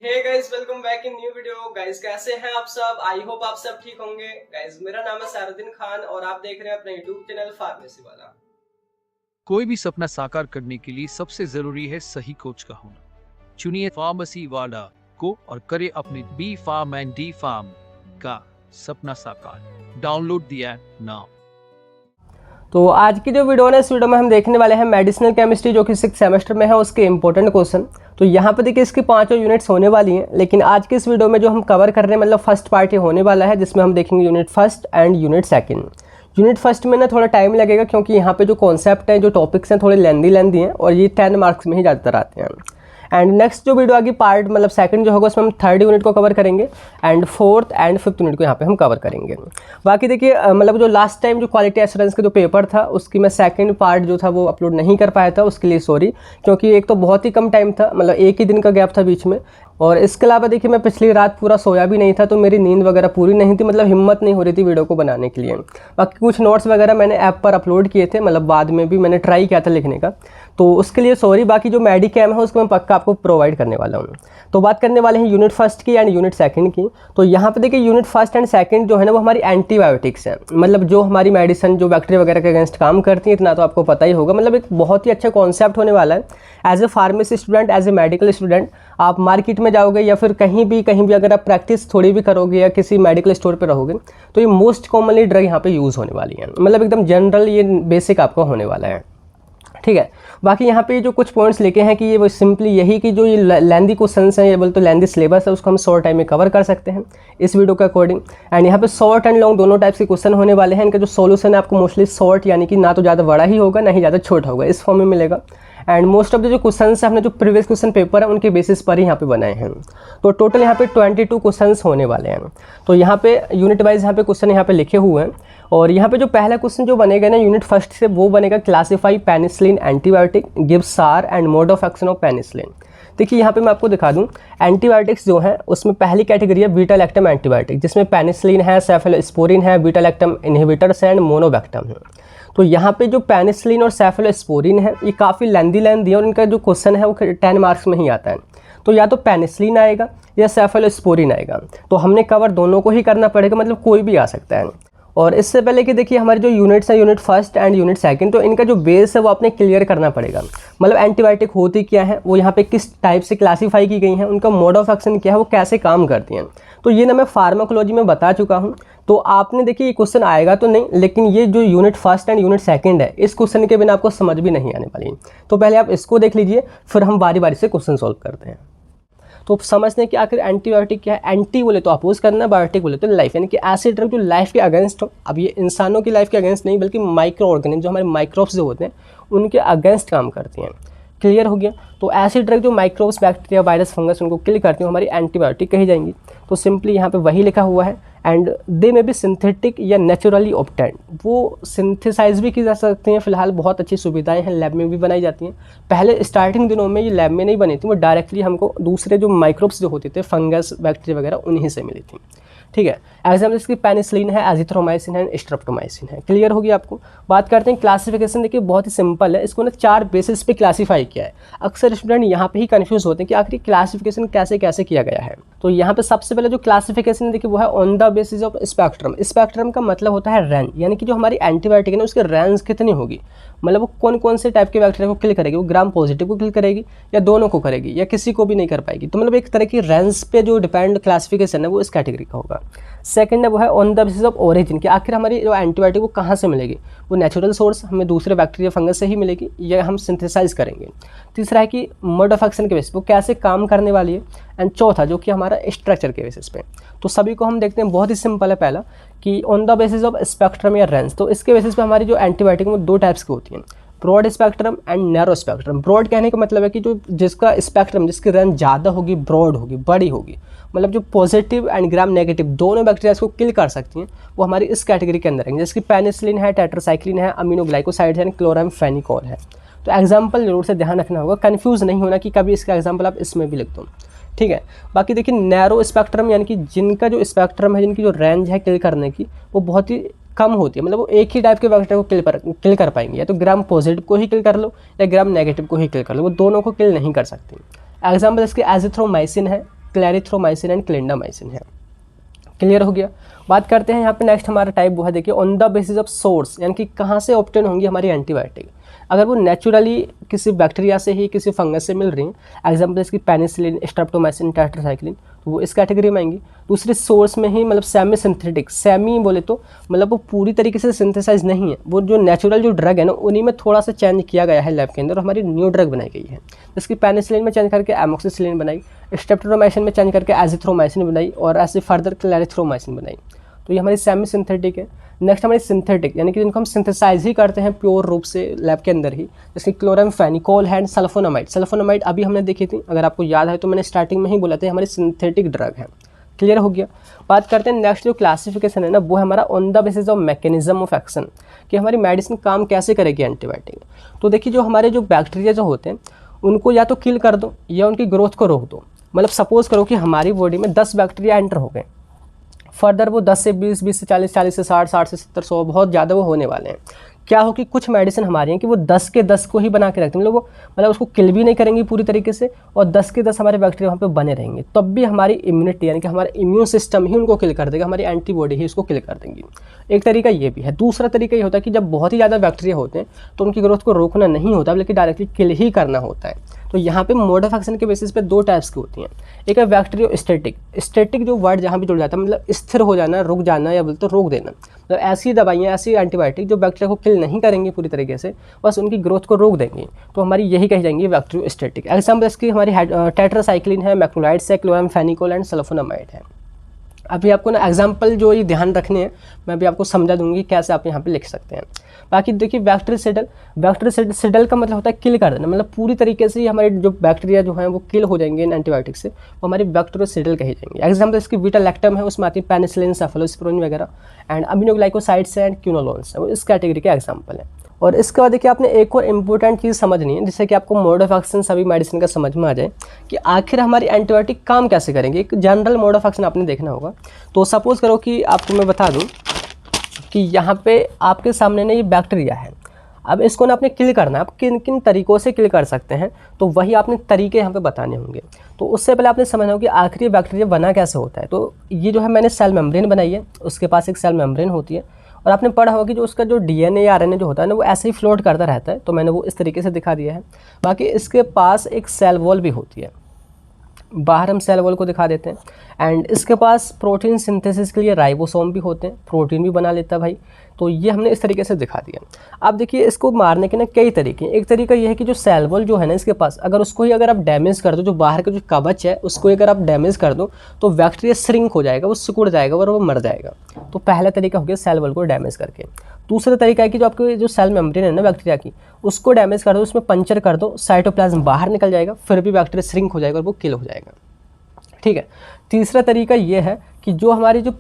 Hey guys, welcome back in new video. Guys कैसे हैं आप सब? आई होप आप सब ठीक होंगे। गाइस मेरा नाम है सारुद्दीन खान और आप देख रहे हैं अपना यूट्यूब चैनल फार्मेसी वाला। कोई भी सपना साकार करने के लिए सबसे जरूरी है सही कोच का होना। चुनिए फार्मेसी वाला को और करे अपने B pharm and D pharm का सपना साकार। Download the app now. तो आज की जो वीडियो है, इस वीडियो में हम देखने वाले हैं मेडिसिनल केमिस्ट्री जो कि 6th सेमेस्टर में है, उसके इंपॉर्टेंट क्वेश्चन। तो यहाँ पे देखिए इसकी 5 यूनिट्स होने वाली हैं, लेकिन आज के इस वीडियो में जो हम कवर कर रहे हैं मतलब फर्स्ट पार्ट ये होने वाला है, जिसमें हम देखेंगे unit first and unit second. Unit first में ना थोड़ा टाइम लगेगा क्योंकि यहाँ पे जो कॉन्सेप्ट हैं, जो टॉपिक्स हैं, थोड़े लेंदी हैं और ये 10 मार्क्स में ही ज़्यादातर आते हैं। एंड नेक्स्ट जो वीडियो आगे पार्ट मतलब सेकंड जो होगा उसमें हम 3rd यूनिट को कवर करेंगे and 4th and 5th unit को यहाँ पे हम कवर करेंगे। बाकी देखिए मतलब जो लास्ट टाइम जो क्वालिटी एश्योरेंस का जो पेपर था उसकी मैं सेकंड पार्ट जो था वो अपलोड नहीं कर पाया था, उसके लिए सॉरी, क्योंकि एक तो बहुत ही कम टाइम था, मतलब एक ही दिन का गैप था बीच में, और इसके अलावा देखिए मैं पिछली रात पूरा सोया भी नहीं था, तो मेरी नींद वगैरह पूरी नहीं थी, मतलब हिम्मत नहीं हो रही थी वीडियो को बनाने के लिए। बाकी कुछ नोट्स वगैरह मैंने ऐप पर अपलोड किए थे, मतलब बाद में भी मैंने ट्राई किया था लिखने का, तो उसके लिए सॉरी। बाकी जो मेडिकैम है उसको मैं पक्का आपको प्रोवाइड करने वाला हूँ। तो बात करने वाले हैं यूनिट फर्स्ट की एंड यूनिट सेकंड की। तो यहाँ पे देखिए यूनिट फर्स्ट एंड सेकंड जो है ना वो हमारी एंटीबायोटिक्स हैं, मतलब जो हमारी मेडिसिन जो बैक्टीरिया वगैरह के अगेंस्ट काम करती है, इतना तो आपको पता ही होगा। मतलब एक बहुत ही अच्छा कॉन्सेप्ट होने वाला है। As a pharmacy student, as a medical student आप मार्केट में जाओगे या फिर कहीं भी अगर आप प्रैक्टिस थोड़ी भी करोगे या किसी मेडिकल स्टोर पे रहोगे, तो ये मोस्ट कॉमनली ड्रग यहाँ पे यूज़ होने वाली है, मतलब एकदम जनरल ये बेसिक आपका होने वाला है, ठीक है। बाकी यहाँ पे जो कुछ पॉइंट्स लिखे हैं कि ये वो सिंपली यही कि जो ये लेंदी क्वेश्चंस हैं, ये बोलते लेंदी सिलेबस है, उसको हम शॉर्ट टाइम में कवर कर सकते हैं इस वीडियो के अकॉर्डिंग। एंड यहाँ पे शॉर्ट एंड लॉन्ग दोनों टाइप्स के क्वेश्चन होने वाले हैं। इनका जो सॉल्यूशन है आपको मोस्टली शॉर्ट, यानी कि ना तो ज़्यादा बड़ा ही होगा ना ही ज़्यादा छोटा होगा, इस फॉर्म में मिलेगा। एंड मोस्ट ऑफ द जो क्वेश्चन है अपने जो प्रीवियस क्वेश्चन पेपर है उनके बेसिस पर ही यहाँ पे बनाए हैं। तो टोटल यहाँ पे 22 क्वेश्चन होने वाले हैं। तो यहाँ पे यूनिट वाइज यहाँ पे क्वेश्चन यहाँ पे लिखे हुए हैं, और यहाँ पे जो पहला क्वेश्चन जो बनेगा ना यूनिट फर्स्ट से, वो बनेगा क्लासीफाई पेनिसिलिन एंटीबायोटिक, गिव सार and mode of action of penicillin. देखिए यहाँ पे मैं आपको दिखा दूँ, एंटीबायोटिक्स जो है उसमें पहली कैटेगरी है बीटा लैक्टम एंटीबायोटिक, जिसमें पेनिसिलिन है, सेफेलोस्पोरिन है, बीटा लैक्टम इनहिबिटर्स है एंड मोनोबैक्टम है। तो यहाँ पे जो पेनिसिलिन और सेफेलोस्पोरिन है ये काफ़ी लेंदी है, और इनका जो क्वेश्चन है वो 10 मार्क्स में ही आता है। तो या तो पेनिसिलिन आएगा या सेफेलोस्पोरिन आएगा, तो हमने कवर दोनों को ही करना पड़ेगा, मतलब कोई भी आ सकता है। और इससे पहले कि देखिए हमारे जो यूनिट्स हैं, unit first and unit second, तो इनका जो बेस है वो आपने क्लियर करना पड़ेगा। मतलब एंटीबायोटिक होती क्या है, वो यहाँ पे किस टाइप से क्लासीफाई की गई हैं, उनका मोड ऑफ एक्शन क्या है, वो कैसे काम करती हैं, तो ये ना मैं फार्माकोलॉजी में बता चुका हूँ। तो आपने देखिए ये क्वेश्चन आएगा तो नहीं, लेकिन ये जो unit first and unit second है, इस क्वेश्चन के बिना आपको समझ भी नहीं आने वाली। तो पहले आप इसको देख लीजिए, फिर हम बारी बारी से क्वेश्चन सॉल्व करते हैं। तो समझते हैं कि आखिर एंटीबायोटिक क्या है। एंटी बोले तो अपोज करना, बायोटिक बोले तो लाइफ, यानी कि ऐसे ड्रग जो लाइफ के अगेंस्ट हो। अब ये इंसानों की लाइफ के अगेंस्ट नहीं, बल्कि माइक्रो ऑर्गेनिज्म जो हमारे माइक्रोब्स जो होते हैं उनके अगेंस्ट काम करती हैं। क्लियर हो गया? तो ऐसी ड्रग जो माइक्रोब्स, बैक्टीरिया, वायरस, फंगस उनको किल करती हैं हमारी एंटीबायोटिक कही जाएंगी। तो सिंपली यहाँ पे वही लिखा हुआ है। एंड दे में भी सिंथेटिक या नेचुरली ऑब्टेन्ड, वो सिंथेसाइज भी की जा सकती हैं। फिलहाल बहुत अच्छी सुविधाएं हैं, लैब में भी बनाई जाती हैं। पहले स्टार्टिंग दिनों में ये लैब में नहीं बनी थी, वो डायरेक्टली हमको दूसरे जो माइक्रोब्स जो होते थे, फंगस, बैक्टीरिया वगैरह, उन्हीं से मिली थी, ठीक है। एग्जाम्पल इसकी पेनिसिलिन है, एजिथ्रोमाइसिन है, स्ट्रेप्टोमाइसिन है। क्लियर होगी आपको? बात करते हैं क्लासिफिकेशन। देखिए बहुत ही सिंपल है, इसको ना 4 बेसिस पे क्लासीफाई किया है। अक्सर स्टूडेंट यहाँ पे ही कंफ्यूज होते हैं कि आखिर क्लासिफिकेशन कैसे कैसे किया गया है। तो यहाँ पे सबसे पहले जो क्लासिफिकेशन देखिए वो है on the basis of spectrum. Spectrum का मतलब होता है रेंज, यानी कि जो हमारी एंटीबायोटिक है ना उसकी रेंज कितनी होगी, मतलब वो कौन कौन से टाइप के बैक्टीरिया को किल करेगी, वो ग्राम पॉजिटिव को किल करेगी या दोनों को करेगी या किसी को भी नहीं कर पाएगी। तो मतलब एक तरह की रेंज पे जो डिपेंड क्लासिफिकेशन है वो इस कैटेगरी का होगा। सेकंड है वो है on the basis of origin, कि आखिर हमारी जो एंटीबायोटिक वो कहाँ से मिलेगी, वो नेचुरल सोर्स हमें दूसरे बैक्टीरिया, फंगस से ही मिलेगी या हम सिंथेसाइज करेंगे। तीसरा है कि मोड ऑफ एक्शन के बेसिस वो कैसे काम करने वाली है। एंड चौथा जो कि हमारा स्ट्रक्चर के बेसिस पे। तो सभी को हम देखते हैं, बहुत ही सिंपल है। पहला कि on the basis of spectrum या रेंज, तो इसके बेसिस पे हमारी जो एंटीबायोटिक वो 2 टाइप्स की होती हैं, broad spectrum and narrow spectrum. Broad कहने का मतलब है कि जो जिसका स्पेक्ट्रम, जिसकी रेंज ज़्यादा होगी, ब्रॉड होगी, बड़ी होगी, मतलब जो पॉजिटिव एंड ग्राम नेगेटिव दोनों बैक्टीरिया को किल कर सकती हैं, वो हमारी इस कैटेगरी के अंदर आएंगे। जैसे कि पेनिसिलिन है, टेट्रासाइक्लिन है, अमीनोग्लाइकोसाइड है, क्लोरामफेनिकोल है। तो एग्जाम्पल जरूर से ध्यान रखना होगा, कन्फ्यूज़ नहीं होना कि कभी इसका एग्जाम्पल आप इसमें भी लिख दो, ठीक है। बाकी देखिए नैरो स्पेक्ट्रम, यानी कि जिनका जो स्पेक्ट्रम है, जिनकी जो रेंज है किल करने की, वो बहुत ही कम होती है, मतलब वो एक ही टाइप के बैक्टीरिया को किल कर पाएंगे, या तो ग्राम पॉजिटिव को ही किल कर लो या ग्राम नेगेटिव को ही किल कर लो, वो दोनों को किल नहीं कर सकती। एग्जाम्पल इसके एजिथ्रोमाइसिन है, क्लैरिथ्रोमाइसिन एंड क्लिंडामाइसिन है। क्लियर हो गया। बात करते हैं यहाँ पे नेक्स्ट हमारा टाइप वो है, देखिए on the basis of source, यानी कि कहाँ से ऑब्टेन होंगी हमारी एंटीबायोटिक। अगर वो नेचुरली किसी बैक्टीरिया से ही किसी फंगस से मिल रही हैं, एग्जाम्पल इसकी पेनिसिलिन, स्ट्रेप्टोमाइसिन, टेट्रासाइक्लिन, तो वो इस कैटेगरी में आएंगी। दूसरे सोर्स में ही मतलब सेमी सिंथेटिक, सेमी बोले तो मतलब वो पूरी तरीके से सिंथेसाइज नहीं है, वो जो नेचुरल जो ड्रग है ना उन्हीं में थोड़ा सा चेंज किया गया है लैब के अंदर और हमारी न्यू ड्रग बनाई गई है। इसकी पेनिसिलिन में चेंज करके एमोक्सिसिलिन बनाई, स्ट्रेप्टोमाइसिन में चेंज करके एजिथ्रोमाइसिन बनाई और ऐसे फर्दर क्लैरिथ्रोमाइसिन बनाई। तो ये हमारी सेमी सिंथेटिक है। नेक्स्ट हमारी सिंथेटिक, यानी कि जिनको हम सिंथेसाइज ही करते हैं प्योर रूप से लैब के अंदर ही, जैसे क्लोरामफेनिकोल है एंड सल्फोनामाइड। सल्फोनामाइड अभी हमने देखी थी, अगर आपको याद है तो मैंने स्टार्टिंग में ही बोला था हमारी सिंथेटिक ड्रग है। क्लियर हो गया। बात करते हैं नेक्स्ट जो क्लासिफिकेशन है ना, वो है हमारा on the basis of mechanism of action, कि हमारी मेडिसिन काम कैसे करेगी एंटीबायोटिक। तो देखिए जो हमारे जो बैक्टीरिया जो होते हैं उनको या तो किल कर दो या उनकी ग्रोथ को रोक दो। मतलब सपोज करो कि हमारी बॉडी में 10 बैक्टीरिया एंटर हो गए, फर्दर वो 10 से 20, 20 से 40, 40 से 60, 60 से 70, 100 बहुत ज़्यादा वो होने वाले हैं। क्या हो कि कुछ मेडिसिन हमारी हैं कि वो 10 के 10 को ही बना के रखते हैं, मतलब उसको किल भी नहीं करेंगी पूरी तरीके से और 10 के 10 हमारे बैक्टीरिया वहाँ पे बने रहेंगे, तब भी हमारी इम्यूनिटी यानी कि हमारा इम्यून सिस्टम ही उनको किल कर देगा, हमारी एंटीबॉडी ही उसको किल कर देंगी। एक तरीका ये भी है। दूसरा तरीका ये होता है कि जब बहुत ही ज़्यादा बैक्टीरिया होते हैं तो उनकी ग्रोथ को रोकना नहीं होता बल्कि डायरेक्टली किल ही करना होता है। तो यहाँ पे मोड ऑफ एक्शन के बेसिस पे 2 टाइप्स की होती हैं। एक है बैक्टीरियोस्टैटिक। स्टैटिक जो वर्ड जहाँ भी जुड़ जाता है मतलब स्थिर हो जाना, रुक जाना या बोलते रोक देना, मतलब ऐसी दवाइयाँ, ऐसी एंटीबायोटिक जो बैक्टीरिया को किल नहीं करेंगी पूरी तरीके से, बस उनकी ग्रोथ को रोक देंगी, तो हमारी यही कही जाएंगी बैक्टीरियोस्टैटिक। एग्जाम्पल इसकी हमारी टेट्रासाइक्लिन है, मैक्रोलाइड्स है, क्लोरामफेनिकोल एंड सल्फोनामाइड है। अभी आपको ना एग्जाम्पल जो ये ध्यान रखने हैं मैं अभी आपको समझा दूंगी कैसे आप यहाँ पे लिख सकते हैं। बाकी देखिए बैक्टीरियासिडल का मतलब होता है किल कर देना, मतलब पूरी तरीके से हमारे जो बैक्टीरिया जो हैं वो किल हो जाएंगे इन एंटीबायोटिक से, वो हमारी बैक्टीरियासिडल कही जाएंगे। एग्जाम्पल इसकी बीटा लैक्टम है, उसमें आती है पेनिसिलिन, सेफेलोस्पोरिन वगैरह, एंड अमीनोग्लाइकोसाइड्स हैं एंड क्विनोलोन्स है, वो इस कैटेगरी के एग्जाम्पल है। और इसके बाद देखिए आपने एक और इम्पोर्टेंट चीज़ समझनी है जिससे कि आपको मोड ऑफ एक्शन सभी मेडिसिन का समझ में आ जाए कि आखिर हमारी एंटीबायोटिक काम कैसे करेंगे। एक जनरल मोड ऑफ एक्शन आपने देखना होगा। तो सपोज़ करो कि आपको मैं बता दूं कि यहाँ पे आपके सामने ना ये बैक्टीरिया है, अब इसको ना आपने किल करना है। आप किन किन तरीक़ों से किल कर सकते हैं तो वही आपने तरीके यहाँ पे बताने होंगे। तो उससे पहले आपने समझना होगा कि आखिर ये बैक्टीरिया बना कैसे होता है। तो ये जो है मैंने सेल मेम्ब्रेन बनाई है, उसके पास एक सेल मेम्ब्रेन होती है और आपने पढ़ा होगा कि जो उसका जो डीएनए या आरएनए जो होता है ना वो ऐसे ही फ्लोट करता रहता है, तो मैंने वो इस तरीके से दिखा दिया है। बाकी इसके पास एक सेल वॉल भी होती है, बाहर हम सेल वॉल को दिखा देते हैं। एंड इसके पास प्रोटीन सिंथेसिस के लिए राइबोसोम भी होते हैं, प्रोटीन भी बना लेता है भाई। तो ये हमने इस तरीके से दिखा दिया। अब देखिए इसको मारने के ना कई तरीके हैं। एक तरीका ये है कि जो सेल वॉल जो है ना इसके पास, अगर उसको ही अगर आप डैमेज कर दो, जो बाहर का जो कवच है उसको अगर आप डैमेज कर दो तो बैक्टीरिया श्रिंक हो जाएगा, वो सिकुड़ जाएगा और वो मर जाएगा। तो पहला तरीका हो गया सेल वॉल को डैमेज करके। दूसरा तरीका है कि जो आपके जो सेल मेम्ब्रेन है ना बैक्टीरिया की, उसको डैमेज कर दो, उसमें पंचर कर दो, साइटोप्लाज्म बाहर निकल जाएगा, फिर भी बैक्टीरिया श्रिंक हो जाएगा और वो किल हो जाएगा। ठीक है। तीसरा तरीका ये है कि जो हमारी जो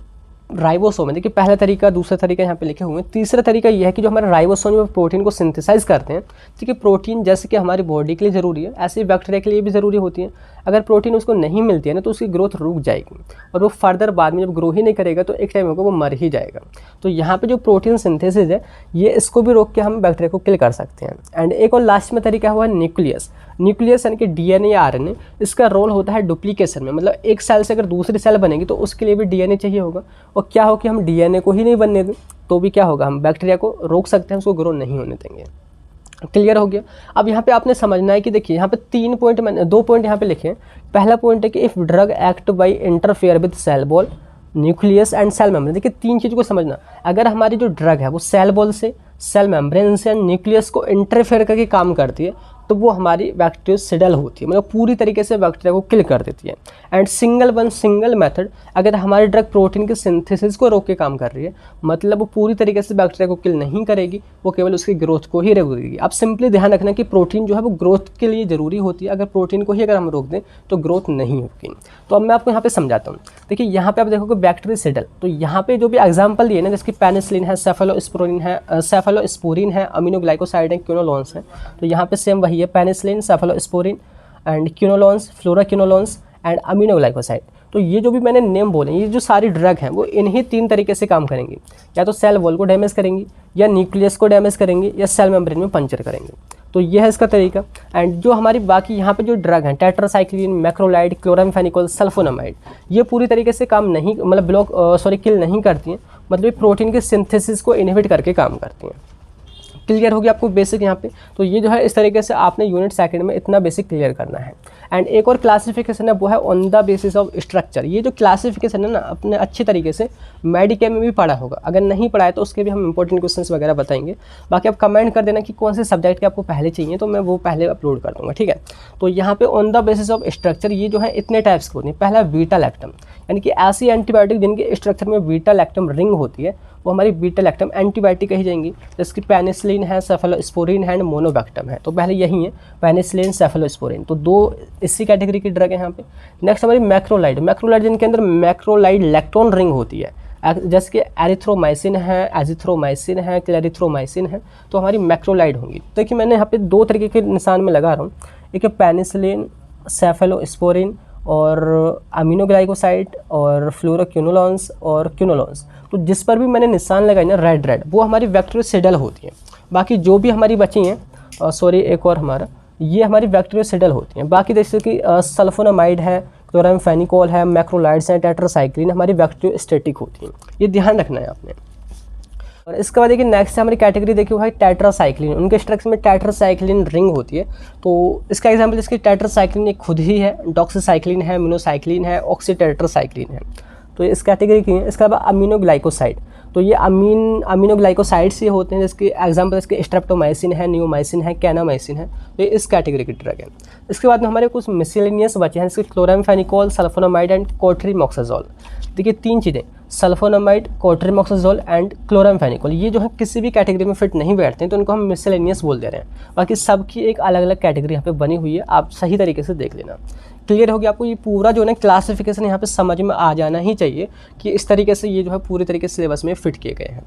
राइबोसोम है, देखिए पहला तरीका, दूसरा तरीका यहाँ पे लिखे हुए हैं। तीसरा तरीका ये है कि जो हमारे राइबोसोम जो प्रोटीन को सिंथेसाइज करते हैं, ठीक है, प्रोटीन जैसे कि हमारी बॉडी के लिए ज़रूरी है ऐसे ही बैक्टीरिया के लिए भी ज़रूरी होती है। अगर प्रोटीन उसको नहीं मिलती है ना तो उसकी ग्रोथ रुक जाएगी और वो फर्दर बाद में जब ग्रो ही नहीं करेगा तो एक टाइम होगा वो मर ही जाएगा। तो यहाँ पे जो प्रोटीन सिंथेसिस है ये इसको भी रोक के हम बैक्टीरिया को किल कर सकते हैं। एंड एक और लास्ट में तरीका हुआ है न्यूक्लियस। न्यूक्लियस यानी कि डीएनए या आरएनए, इसका रोल होता है डुप्लीकेशन में, मतलब एक सेल से अगर दूसरी सेल बनेगी तो उसके लिए भी डीएनए चाहिए होगा। और क्या हो कि हम डीएनए को ही नहीं बनने दें तो भी क्या होगा, हम बैक्टीरिया को रोक सकते हैं, उसको ग्रो नहीं होने देंगे। क्लियर हो गया। अब यहाँ पे आपने समझना है कि देखिए यहाँ पे 3 पॉइंट, मैंने 2 पॉइंट यहाँ पे लिखे हैं। पहला पॉइंट है कि if drug act by interfere with cell wall, nucleus and cell membrane. देखिए 3 चीज़ को समझना, अगर हमारी जो ड्रग है वो सेल वॉल से, सेल मेम्ब्रेन से, न्यूक्लियस को इंटरफेयर करके काम करती है तो वो हमारी बैक्टीरियोसिडल होती है, मतलब पूरी तरीके से बैक्टीरिया को किल कर देती है। एंड सिंगल मेथड, अगर हमारी ड्रग प्रोटीन के सिंथेसिस को रोक के काम कर रही है, मतलब वो पूरी तरीके से बैक्टीरिया को किल नहीं करेगी, वो केवल उसकी ग्रोथ को ही रोक देगी। आप सिंपली ध्यान रखना कि प्रोटीन जो है वो ग्रोथ के लिए ज़रूरी होती है, अगर प्रोटीन को ही अगर हम रोक दें तो ग्रोथ नहीं होगी। तो अब मैं आपको यहाँ पे समझाता हूँ। देखिए यहाँ पे आप देखोगे बैक्टीरियोसिडल, तो यहाँ पे जो भी एग्जाम्पल दिए ना, जिसकी पेनिसिलिन है, सेफेलोस्पोरिन है, अमीनोग्लाइकोसाइड है, क्विनोलोन्स है, तो यहाँ पे सेम वही है, penicillin, cephalosporin and quinolones, fluoroquinolones and aminoglycoside. तो ये जो भी मैंने नेम बोले, ये जो सारी ड्रग हैं वो इन्हीं 3 तरीके से काम करेंगी, या तो सेल वॉल को डैमेज करेंगी, या न्यूक्लियस को डैमेज करेंगी, या सेल मेम्ब्रेन में पंचर करेंगे। तो यह है इसका तरीका। एंड जो हमारी बाकी यहाँ पे जो ड्रग हैं टेट्रासाइक्लिन, मैक्रोलाइड, क्लोरामफेनिकोल, सल्फोनामाइड, ये पूरी तरीके से काम नहीं किल नहीं करती हैं, मतलब प्रोटीन के सिंथेसिस को इनहिबिट करके काम करती हैं। क्लियर होगी आपको बेसिक यहाँ पे। तो ये जो है इस तरीके से आपने यूनिट सेकंड में इतना बेसिक क्लियर करना है। एंड एक और क्लासिफिकेशन है वो है on the basis of structure. ये जो क्लासिफिकेशन है ना अपने अच्छी तरीके से मेडिकेम में भी पढ़ा होगा, अगर नहीं पढ़ा है तो उसके भी हम इंपॉर्टेंट क्वेश्चंस वगैरह बताएंगे। बाकी आप कमेंट कर देना कि कौन से सब्जेक्ट के आपको पहले चाहिए, तो मैं वो पहले अपलोड कर दूँगा, ठीक है। तो यहाँ पे on the basis of structure ये जो है इतने टाइप्स के होते हैं। पहला बीटा लैक्टम, यानी कि ऐसी एंटीबायोटिक जिनके स्ट्रक्चर में बीटा लैक्टम रिंग होती है वो हमारी बीटा लैक्टम एंटीबायोटिक कही जाएंगी। जैसे कि पेनिसिलिन है, सेफेलोस्पोरिन है, मोनोबैक्टम है। तो पहले यही है पेनिसिलिन, सेफेलोस्पोरिन, तो दो इसी कैटेगरी की ड्रग है यहाँ पे। नेक्स्ट हमारी मैक्रोलाइड, मैक्रोलाइड जिनके अंदर मैक्रोलाइड इलेक्ट्रॉन रिंग होती है, जैसे कि एरिथ्रोमाइसिन है, एजिथ्रोमाइसिन है, क्लेरिथ्रोमाइसिन है, तो हमारी मैक्रोलाइड होंगी। देखिए मैंने यहाँ पे दो तरीके के निशान में लगा रहा हूँ, एक है पेनिसिलिन, सेफेलोस्पोरिन और अमीनोग्लाइकोसाइड और फ्लोरोक्विनोलॉन्स और क्विनोलॉन्स। तो जिस पर भी मैंने निशान लगाई ना रेड वो हमारी बैक्टीरियोसिडल होती है। बाकी जो भी हमारी बची हैं एक और हमारा ये हमारी बैक्टीरियोसिडल होती हैं। बाकी जैसे कि सल्फोनामाइड है, क्लोरामफेनिकोल है, मैक्रोलाइड्स हैं, टेट्रासाइक्लिन हमारी बैक्टीरियोस्टैटिक होती हैं। ये ध्यान रखना है आपने। और इसके बाद देखिए नेक्स्ट हमारी कैटेगरी देखिए भाई टेट्रासाइक्लिन, उनके स्ट्रक्चर में टेट्रासाइक्लिन रिंग होती है। तो इसका एग्जांपल इसकी टेट्रासाइक्लिन एक खुद ही है, डॉक्सीसाइक्लिन है, मिनोसाइक्लिन है, ऑक्सीटेट्रासाइक्लिन है, तो इस कैटेगरी की है। इसके अलावा अमीनोग्लाइकोसाइड, तो ये अमीनोग्लाइकोसाइड्स ये होते हैं, जिसके एग्जांपल इसके स्ट्रेप्टोमाइसिन है, नियोमाइसिन है, कैनामाइसिन है, तो ये इस कैटेगरी की ड्रग है। इसके बाद में हमारे कुछ मिसलेनियस बचे हैं, जैसे क्लोरामफेनिकोल, सल्फोनामाइड एंड कोट्रीमोक्साजोल। देखिए तीन चीज़ें, सल्फोनामाइड, कोट्रीमोक्साजोल एंड क्लोरामफेनिकोल, ये जो है किसी भी कैटेगरी में फिट नहीं बैठते हैं, तो इनको हम मिसलेनियस बोल दे रहे हैं। बाकी सबकी एक अलग अलग कैटेगरी यहाँ पे बनी हुई है, आप सही तरीके से देख लेना। क्लियर हो गया आपको? ये पूरा जो है क्लासिफिकेशन यहाँ पे समझ में आ जाना ही चाहिए कि इस तरीके से ये जो है पूरी तरीके से सिलेबस में फिट किए गए हैं।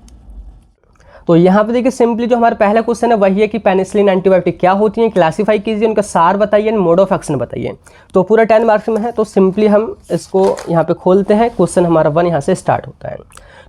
तो यहाँ पे देखिए सिंपली जो हमारा पहला क्वेश्चन है वही है कि पेनिसिलिन एंटीबायोटिक क्या होती है, क्लासीफाई कीजिए, उनका सार बताइए, मोड ऑफ एक्शन बताइए। तो पूरा 10 मार्क्स में है, तो सिंपली हम इसको यहाँ पे खोलते हैं। क्वेश्चन हमारा 1 यहाँ से स्टार्ट होता है।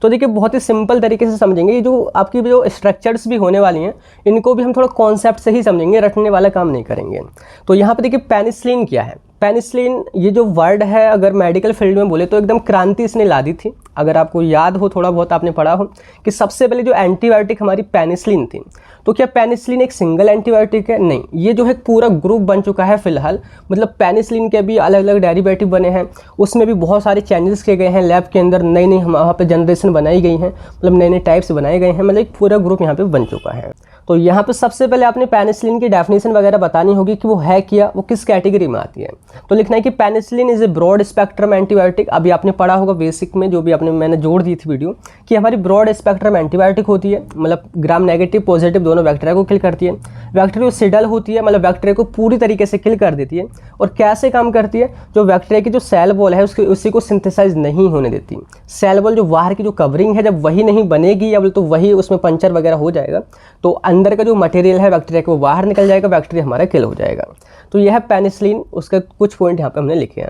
तो देखिए बहुत ही सिंपल तरीके से समझेंगे। ये जो आपकी जो स्ट्रक्चर्स भी होने वाली हैं इनको भी हम थोड़ा कॉन्सेप्ट से ही समझेंगे, रटने वाला काम नहीं करेंगे। तो यहाँ पे देखिए पेनिसिलिन क्या है। पेनिसिलिन ये जो वर्ड है अगर मेडिकल फील्ड में बोले तो एकदम क्रांति इसने ला दी थी। अगर आपको याद हो, थोड़ा बहुत आपने पढ़ा हो कि सबसे पहले जो एंटीबायोटिक हमारी पेनिसिलिन थी। तो क्या पेनिसिलिन एक सिंगल एंटीबायोटिक है? नहीं, ये जो है पूरा ग्रुप बन चुका है फिलहाल। मतलब पेनिसिलिन के भी अलग अलग डेरिवेटिव बने हैं, उसमें भी बहुत सारे चेंजेस किए गए हैं लैब के अंदर, नई नई वहाँ पे जनरेशन बनाई गई हैं, मतलब नए नए टाइप्स बनाए गए हैं, मतलब एक पूरा ग्रुप यहाँ पे बन चुका है। तो यहाँ पे सबसे पहले आपने पेनिसिलिन की डेफिनेशन वगैरह बतानी होगी कि वो है क्या, वो किस कैटेगरी में आती है। तो लिखना है कि penicillin is a broad spectrum antibiotic. अभी आपने पढ़ा होगा बेसिक में, जो भी आपने मैंने जोड़ दी थी वीडियो, कि हमारी ब्रॉड स्पेक्ट्रम एंटीबायोटिक होती है, मतलब ग्राम नेगेटिव पॉजिटिव दोनों बैक्टीरिया को किल करती है। बैक्टीरियोसिडल होती है, मतलब बैक्टीरिया को पूरी तरीके से किल कर देती है। और कैसे काम करती है, जो बैक्टीरिया की जो सेल वॉल है उसी को सिंथेसाइज नहीं होने देती। सेल वॉल जो बाहर की जो कवरिंग है, जब वही नहीं बनेगी या तो वही उसमें पंचर वगैरह हो जाएगा, तो अंदर का जो मटेरियल है बैक्टीरिया का वो बाहर निकल जाएगा, बैक्टीरिया हमारा किल हो जाएगा। तो यह है पेनिसिलिन, उसके कुछ पॉइंट यहाँ पे हमने लिखे हैं।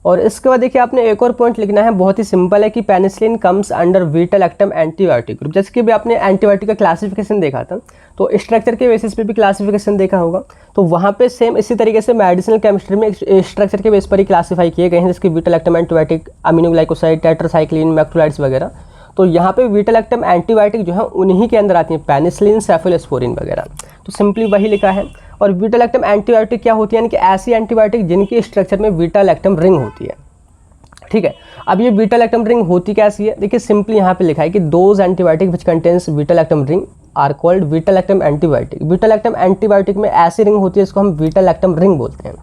और इसके बाद देखिए आपने एक और पॉइंट लिखना है, बहुत ही सिंपल है कि penicillin comes under beta lactam antibiotic group. जैसे कि भी आपने एंटीबायोटिक का क्लासिफिकेशन देखा था, तो स्ट्रक्चर के बेसिस पे भी क्लासिफिकेशन देखा होगा, तो वहाँ पे सेम इसी तरीके से मेडिसिनल केमिस्ट्री में स्ट्रक्चर के बेस पर ही क्लासीफाई किए गए हैं, जैसे कि beta lactam antibiotic, aminoglycoside, tetracycline, macrolides वगैरह। तो यहाँ पे बीटा लैक्टम एंटीबायोटिक जो है उन्हीं के अंदर आती हैं, पेनिसिलिन, सेफेलोस्पोरिन वगैरह। तो सिंपली वही लिखा है। और बीटा लैक्टम एंटीबायोटिक क्या होती है, यानी कि ऐसी एंटीबायोटिक जिनकी स्ट्रक्चर में बीटा लैक्टम रिंग होती है। ठीक है, अब ये बीटा लैक्टम रिंग होती कैसी है, देखिए सिंपली यहाँ पे लिखा है कि those antibiotic which contains beta lactam ring are called beta lactam antibiotic. Beta lactam antibiotic में ऐसी रिंग होती है इसको हम बीटा लैक्टम रिंग बोलते हैं।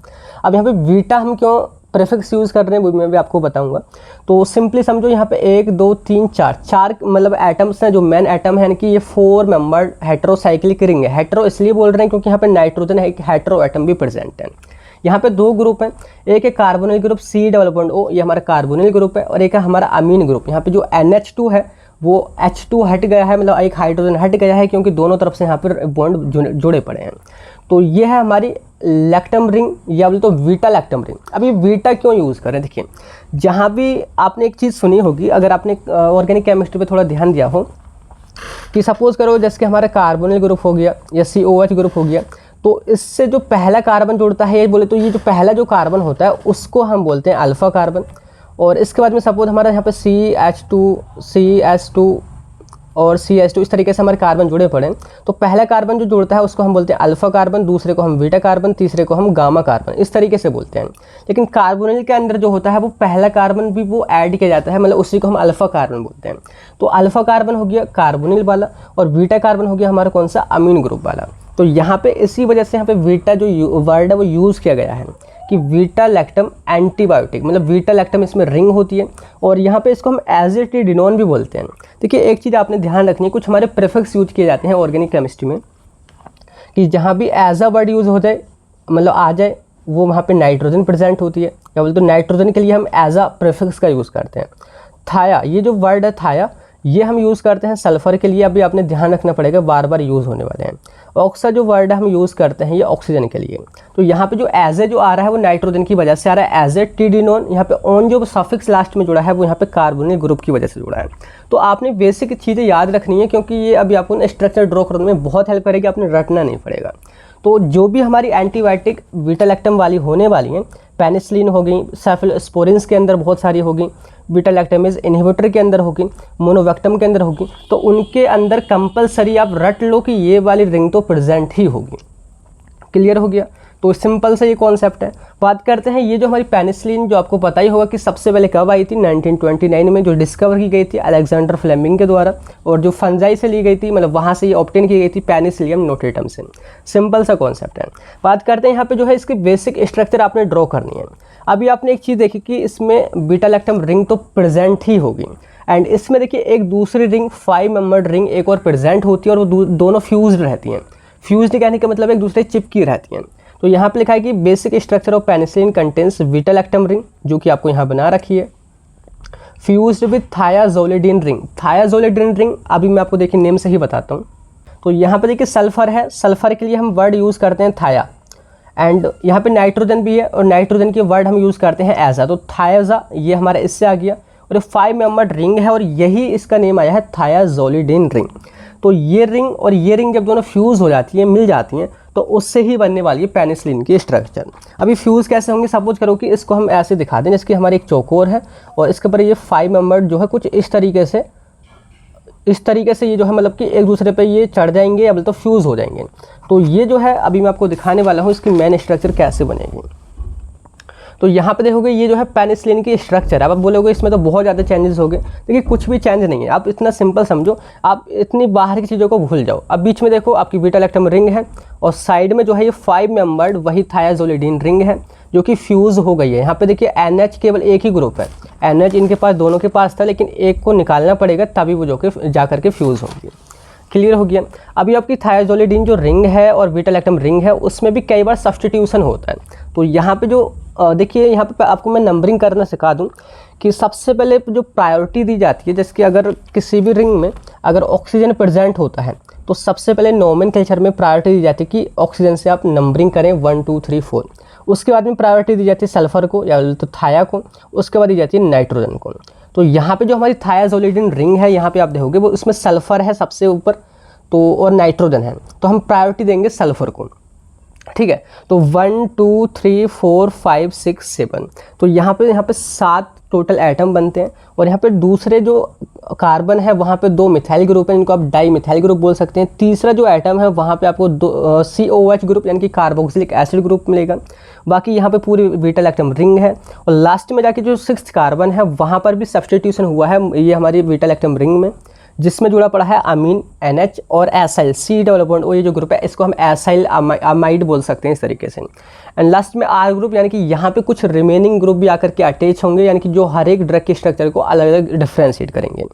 अब यहाँ पे बीटा हम क्यों प्रीफिक्स यूज़ कर रहे हैं वो मैं भी आपको बताऊंगा। तो सिंपली समझो यहाँ पे 1 2 3 4 मतलब एटम्स हैं, जो मेन एटम है, कि ये 4 मेंबर्ड हेटेरोसाइक्लिक रिंग है। हेटेरो इसलिए बोल रहे हैं क्योंकि यहाँ पे नाइट्रोजन है, एक हेटेरो एटम भी प्रेजेंट है। यहाँ पे 2 ग्रुप हैं, एक है कार्बोनिल ग्रुप C+O, ये हमारा कार्बोनिल ग्रुप है, और एक है हमारा अमीन ग्रुप। यहाँ पे जो NH2 है वो H2 हट गया है, मतलब एक हाइड्रोजन हट गया है, क्योंकि दोनों तरफ से यहाँ पर बॉन्ड जुड़े पड़े हैं। तो ये है हमारी लैक्टम रिंग, या बोले तो बीटा लैक्टम रिंग। अब ये बीटा क्यों यूज़ करें, देखिए जहाँ भी आपने एक चीज़ सुनी होगी, अगर आपने ऑर्गेनिक केमिस्ट्री पे थोड़ा ध्यान दिया हो, कि सपोज करो जैसे कि हमारा कार्बोनिल ग्रुप हो गया या COH ग्रुप हो गया, तो इससे जो पहला कार्बन जुड़ता है, ये बोले तो ये जो पहला जो कार्बन होता है उसको हम बोलते हैं अल्फ़ा कार्बन। और इसके बाद में सपोज हमारा यहाँ पे CH2 और CH2 इस तरीके से हमारे कार्बन जुड़े पड़े हैं, तो पहला कार्बन जो जुड़ता है उसको हम बोलते हैं अल्फ़ा कार्बन, दूसरे को हम बीटा कार्बन, तीसरे को हम गामा कार्बन, इस तरीके से बोलते हैं। लेकिन कार्बोनिल के अंदर जो होता है वो पहला कार्बन भी वो ऐड किया जाता है, मतलब उसी को हम अल्फ़ा कार्बन बोलते हैं। तो अल्फ़ा कार्बन हो गया कार्बोनिल वाला और बीटा कार्बन हो गया हमारा कौन सा, अमीन ग्रुप वाला। तो यहाँ पे इसी वजह से यहाँ पे बीटा जो वर्ड है वो यूज़ किया गया है कि बीटा लैक्टम एंटीबायोटिक, मतलब बीटा लैक्टम इसमें रिंग होती है और यहाँ पे इसको हम एज़ेटिडिनोन भी बोलते हैं। देखिए एक चीज़ आपने ध्यान रखनी है, कुछ हमारे प्रीफिक्स यूज किए जाते हैं ऑर्गेनिक केमिस्ट्री में कि जहाँ भी एज अ वर्ड यूज़ हो जाए, मतलब आ जाए, वो वहाँ पे नाइट्रोजन प्रेजेंट होती है। क्या बोलते, तो नाइट्रोजन के लिए हम एज अ प्रीफिक्स का यूज़ करते हैं। थाया, ये जो वर्ड है थाया, ये हम यूज़ करते हैं सल्फ़र के लिए, अभी आपने ध्यान रखना पड़ेगा, बार बार यूज़ होने वाले हैं। ऑक्सा जो वर्ड हम यूज़ करते हैं ये ऑक्सीजन के लिए। तो यहाँ पे जो एज ए जो आ रहा है वो नाइट्रोजन की वजह से आ रहा है, एज़ेटिडिनोन। यहाँ पे ऑन जो सफिक्स लास्ट में जुड़ा है वो यहाँ पे कार्बोनिल ग्रुप की वजह से जुड़ा है। तो आपने बेसिक चीज़ें याद रखनी है क्योंकि ये अभी आपको स्ट्रक्चर ड्रॉ करने में बहुत हेल्प करेगी, आपने रटना नहीं पड़ेगा। तो जो भी हमारी एंटीबायोटिक बीटा लैक्टम वाली होने वाली हैं, पेनिसिलिन हो गई, सेफलोस्पोरिन्स के अंदर बहुत सारी होगी, बीटा लैक्टमेज इनहिबिटर के अंदर होगी, मोनोवेक्टम के अंदर होगी, तो उनके अंदर कंपलसरी आप रट लो कि ये वाली रिंग तो प्रेजेंट ही होगी। क्लियर हो गया? तो सिंपल सा ये कॉन्सेप्ट है। बात करते हैं ये जो हमारी पेनिसिलिन, जो आपको पता ही होगा कि सबसे पहले कब आई थी, 1929 में, जो डिस्कवर की गई थी अलेक्जेंडर फ्लेमिंग के द्वारा, और जो फंजाई से ली गई थी, मतलब वहाँ से ये ऑब्टेन की गई थी पेनिसिलियम नोटेटम से। सिंपल सा कॉन्सेप्ट है। बात करते हैं यहाँ पे जो है इसकी बेसिक स्ट्रक्चर आपने ड्रॉ करनी है। अभी आपने एक चीज़ देखी कि इसमें बीटा लैक्टम रिंग तो प्रेजेंट ही होगी, एंड इसमें देखिए एक दूसरी रिंग 5 मेंबर्ड रिंग एक और प्रेजेंट होती है और वो दोनों फ्यूज्ड रहती हैं। फ्यूज्ड कहने का मतलब एक दूसरे चिपकी रहती हैं। तो यहाँ पे लिखा है कि basic structure of penicillin contains beta lactam ring, जो कि आपको यहाँ बना रखी है, फ्यूज्ड विद थायाजोलिडिन रिंग। थायाजोलिडिन रिंग अभी मैं आपको देखिए नेम से ही बताता हूँ। तो यहाँ पे देखिए सल्फर है, सल्फर के लिए हम वर्ड यूज़ करते हैं थाया, एंड यहाँ पे नाइट्रोजन भी है और नाइट्रोजन के वर्ड हम यूज़ करते हैं एजा। तो थायाजा ये हमारा इससे आ गया, और ये 5 मेंबर्ड रिंग है और यही इसका नेम आया है थायाजोलिडिन रिंग। तो ये रिंग और ये रिंग जब दोनों फ्यूज़ हो जाती हैं, मिल जाती हैं, तो उससे ही बनने वाली है पेनिसिलिन की स्ट्रक्चर। अभी फ्यूज़ कैसे होंगे, सपोज करो कि इसको हम ऐसे दिखा दें, जैसे कि हमारी एक चौकोर है और इसके ऊपर ये 5 मेंबर्ड जो है कुछ इस तरीके से ये जो है मतलब कि एक दूसरे पे ये चढ़ जाएंगे या बोले तो फ्यूज़ हो जाएंगे। तो ये जो है अभी मैं आपको दिखाने वाला हूँ इसकी मेन स्ट्रक्चर कैसे बनेगी। तो यहाँ पे देखोगे ये जो है पेनिसिलिन की स्ट्रक्चर है। अब आप बोलोगे इसमें तो बहुत ज़्यादा चेंजेस हो गए, देखिए कुछ भी चेंज नहीं है, आप इतना सिंपल समझो, आप इतनी बाहर की चीज़ों को भूल जाओ। अब बीच में देखो आपकी बीटा लैक्टम रिंग है और साइड में जो है ये 5 मेंबर्ड वही थायाजोलिडिन रिंग है जो कि फ्यूज़ हो गई है। यहाँ पे देखिए NH केवल एक ही ग्रुप है, NH इनके पास दोनों के पास था, लेकिन एक को निकालना पड़ेगा तभी वो जा करके फ्यूज़ होगी। क्लियर हो गया? अभी आपकी थायाजोलिडिन जो रिंग है और बीटा लैक्टम रिंग है उसमें भी कई बार सब्स्टिट्यूशन होता है। तो यहाँ पे जो देखिए यहाँ पे आपको मैं नंबरिंग करना सिखा दूँ कि सबसे पहले जो प्रायोरिटी दी जाती है, जैसे कि अगर किसी भी रिंग में अगर ऑक्सीजन प्रेजेंट होता है तो सबसे पहले नोमेनक्लेचर में प्रायोरिटी दी जाती है कि ऑक्सीजन से आप नंबरिंग करें 1 2 3 4। उसके बाद में प्रायोरिटी दी जाती है सल्फर को या तो थाया को, उसके बाद दी जाती है नाइट्रोजन को। तो यहाँ पे जो हमारी थायाजोलिडिन रिंग है यहाँ पे आप देखोगे वो इसमें सल्फर है सबसे ऊपर, तो और नाइट्रोजन है, तो हम प्रायोरिटी देंगे सल्फर को। ठीक है, तो 1 2 3 4 5 6 7, तो यहाँ पे 7 टोटल एटम बनते हैं। और यहाँ पे दूसरे जो कार्बन है वहाँ पे 2 मिथाइल ग्रुप हैं, इनको आप डाई मिथाइल ग्रुप बोल सकते हैं। तीसरा जो एटम है वहाँ पे आपको COH ग्रुप यानी कि कार्बोक्सिलिक एसिड ग्रुप मिलेगा। बाकी यहाँ पे पूरी बीटा लैक्टम रिंग है, और लास्ट में जाके जो 6th कार्बन है वहाँ पर भी सब्स्टिट्यूशन हुआ है ये हमारी बीटा लैक्टम रिंग में, जिसमें जुड़ा पड़ा है अमीन NH और acyl C double bond O, ये जो ग्रुप है इसको हम एसाइल अमाइड बोल सकते हैं इस तरीके से। एंड लास्ट में R ग्रुप, यानी कि यहाँ पे कुछ रिमेनिंग ग्रुप भी आकर के अटैच होंगे, यानी कि जो हर एक ड्रग के स्ट्रक्चर को अलग अलग डिफ्रेंशिएट करेंगे।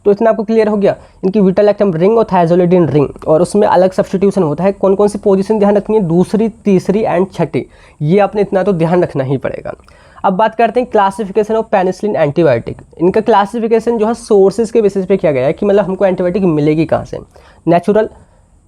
तो इतना आपको क्लियर हो गया, इनकी बीटा लैक्टम रिंग और थायाजोलिडिन रिंग, और उसमें अलग सब्स्टिट्यूशन होता है। कौन कौन सी पोजीशन ध्यान रखनी है, दूसरी, तीसरी एंड छठी, ये आपने इतना तो ध्यान रखना ही पड़ेगा। अब बात करते हैं क्लासिफिकेशन ऑफ पेनिसिलिन एंटीबायोटिक। इनका क्लासिफिकेशन जो है सोर्सेज के बेसिस पे किया गया है कि मतलब हमको एंटीबायोटिक मिलेगी कहाँ से, नेचुरल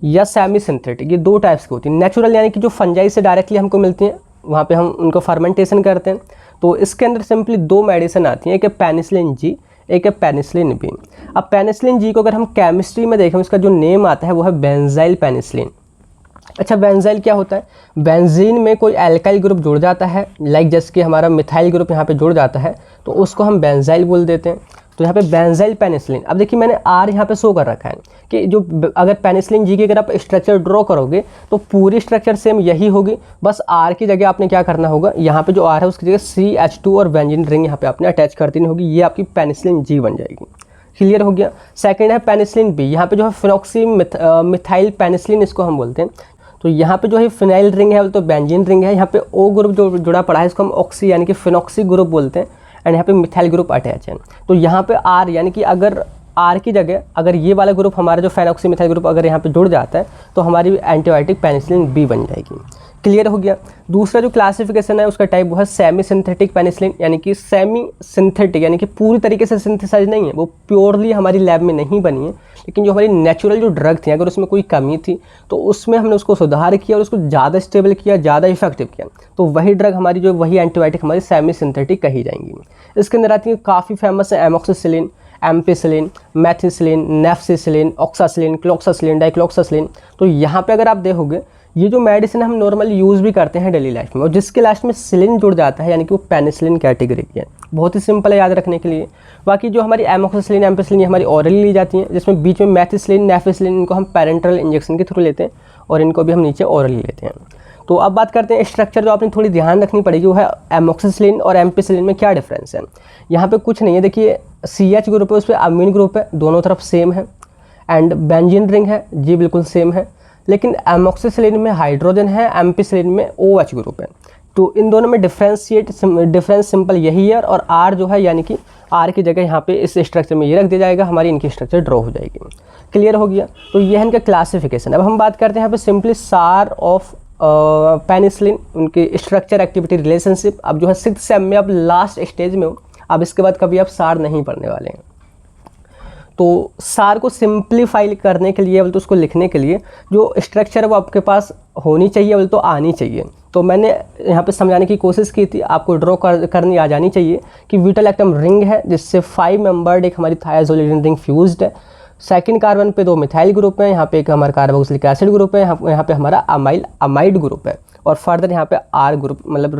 या सेमी सिंथेटिक। ये 2 टाइप्स की होती है। नेचुरल यानी कि जो फंजाई से डायरेक्टली हमको मिलती हैं, वहाँ पे हम उनको फर्मेंटेशन करते हैं। तो इसके अंदर सिंपली 2 मेडिसिन आती हैं, एक है पेनिसिलिन G, एक है पेनिसिलिन B। अब पेनिसिलिन G को अगर हम केमिस्ट्री में देखें, उसका जो नेम आता है वो है बेंजाइल पेनिसिलिन। अच्छा, बेंजाइल क्या होता है? बेंजीन में कोई एल्काइल ग्रुप जुड़ जाता है, लाइक जैसे कि हमारा मिथाइल ग्रुप यहाँ पे जुड़ जाता है, तो उसको हम बेंजाइल बोल देते हैं। तो यहाँ पे बेंजाइल पेनिसिलिन। अब देखिए मैंने आर यहाँ पे शो कर रखा है कि जो अगर पेनिसिलिन जी की अगर आप स्ट्रक्चर ड्रॉ करोगे तो पूरी स्ट्रक्चर सेम यही होगी, बस आर की जगह आपने क्या करना होगा, यहाँ पे जो आर है उसकी जगह CH2 और बेंजीन रिंग यहाँ पे आपने अटैच कर देनी होगी, ये आपकी पेनिसिलिन जी बन जाएगी। क्लियर हो गया। सेकंड है पेनिसिलिन बी। यहाँ पे जो है फिनॉक्सी मिथाइल पेनिसिलिन इसको हम बोलते हैं। तो यहाँ पे जो है फिनाइल रिंग है तो बेंजीन रिंग है, यहाँ पे ओ ग्रुप जो जुड़ा पड़ा है इसको हम ऑक्सी यानी कि फिनॉक्सी ग्रुप बोलते हैं, एंड यहाँ पे मिथाइल ग्रुप अटैच है। तो यहाँ पे आर यानी कि अगर आर की जगह अगर ये वाला ग्रुप हमारा जो फेनॉक्सी मिथाइल ग्रुप अगर यहाँ पे जुड़ जाता है तो हमारी एंटीबायोटिक पेनिसिलिन बी बन जाएगी। क्लियर हो गया। दूसरा जो क्लासिफिकेशन है उसका टाइप वो है सेमी सिंथेटिक पेनिसिलिन, यानी कि सेमी सिंथेटिक यानी कि पूरी तरीके से सिंथेसाइज नहीं है, वो प्योरली हमारी लैब में नहीं बनी है, लेकिन जो हमारी नेचुरल जो ड्रग थी अगर उसमें कोई कमी थी तो उसमें हमने उसको सुधार किया और उसको ज़्यादा स्टेबल किया, ज़्यादा इफेक्टिव किया, तो वही ड्रग हमारी जो वही एंटीबायोटिक हमारी सेमी सिंथेटिक कही जाएंगी। इसके अंदर आती है काफ़ी फेमस है amoxicillin, ampicillin, methicillin, nafcillin, oxacillin, cloxacillin, dicloxacillin. तो यहाँ पे अगर आप देखोगे ये जो मेडिसिन हम नॉर्मली यूज़ भी करते हैं डेली लाइफ में, और जिसके लास्ट में सिलिन जुड़ जाता है यानी कि वो पेनिसिलिन कैटेगरी की है। बहुत ही सिंपल है याद रखने के लिए। बाकी जो हमारी एमोक्सिसिलिन, एम्पिसिलिन ये हमारी ऑरली ली जाती हैं, जिसमें बीच में मैथिसिलिन, नेफिसिलिन इनको हम पैरेंटल इंजेक्शन के थ्रू लेते हैं और इनको भी हम नीचे ऑरली लेते हैं। तो अब बात करते हैं स्ट्रक्चर जो आपने थोड़ी ध्यान रखनी पड़ेगी, वो है एमोक्सिसिलिन और एम्पिसिलिन में क्या डिफरेंस है। यहाँ पे कुछ नहीं है, देखिए CH ग्रुप है उस पर अमीन ग्रुप है, दोनों तरफ सेम है, एंड बेंजीन रिंग है जी बिल्कुल सेम है, लेकिन एमोक्सिसिलिन में हाइड्रोजन है, एम्पिसिलिन में OH ग्रुप है। तो इन दोनों में डिफरेंस सिंपल यही है, और R जो है यानी कि R की जगह यहाँ पे इस स्ट्रक्चर में ये रख दिया जाएगा, हमारी इनकी स्ट्रक्चर ड्रॉ हो जाएगी। क्लियर हो गया। तो ये है इनका क्लासिफिकेशन। अब हम बात करते हैं यहाँ पे सिंपली सार ऑफ पेनिसिलिन, उनकी स्ट्रक्चर एक्टिविटी रिलेशनशिप। अब जो है 6th सेम में अब लास्ट स्टेज में हो, अब इसके बाद कभी आप सार नहीं पढ़ने वाले हैं। तो सार को सिंप्लीफाई करने के लिए, तो उसको लिखने के लिए जो स्ट्रक्चर है वो आपके पास होनी चाहिए, तो आनी चाहिए। तो मैंने यहाँ पे समझाने की कोशिश की थी, आपको ड्रॉ करनी आ जानी चाहिए कि ब्यूटाइल एटम रिंग है जिससे 5 मेंबर्ड एक हमारी थायाजोलिन रिंग फ्यूज्ड है। सेकंड कार्बन पे 2 मिथाइल ग्रुप है, यहाँ पे एक हमारा कार्बोक्सिलिक एसिड ग्रुप है, यहाँ पे हमारा अमाइड ग्रुप है, और फर्दर यहाँ पे R ग्रुप मतलब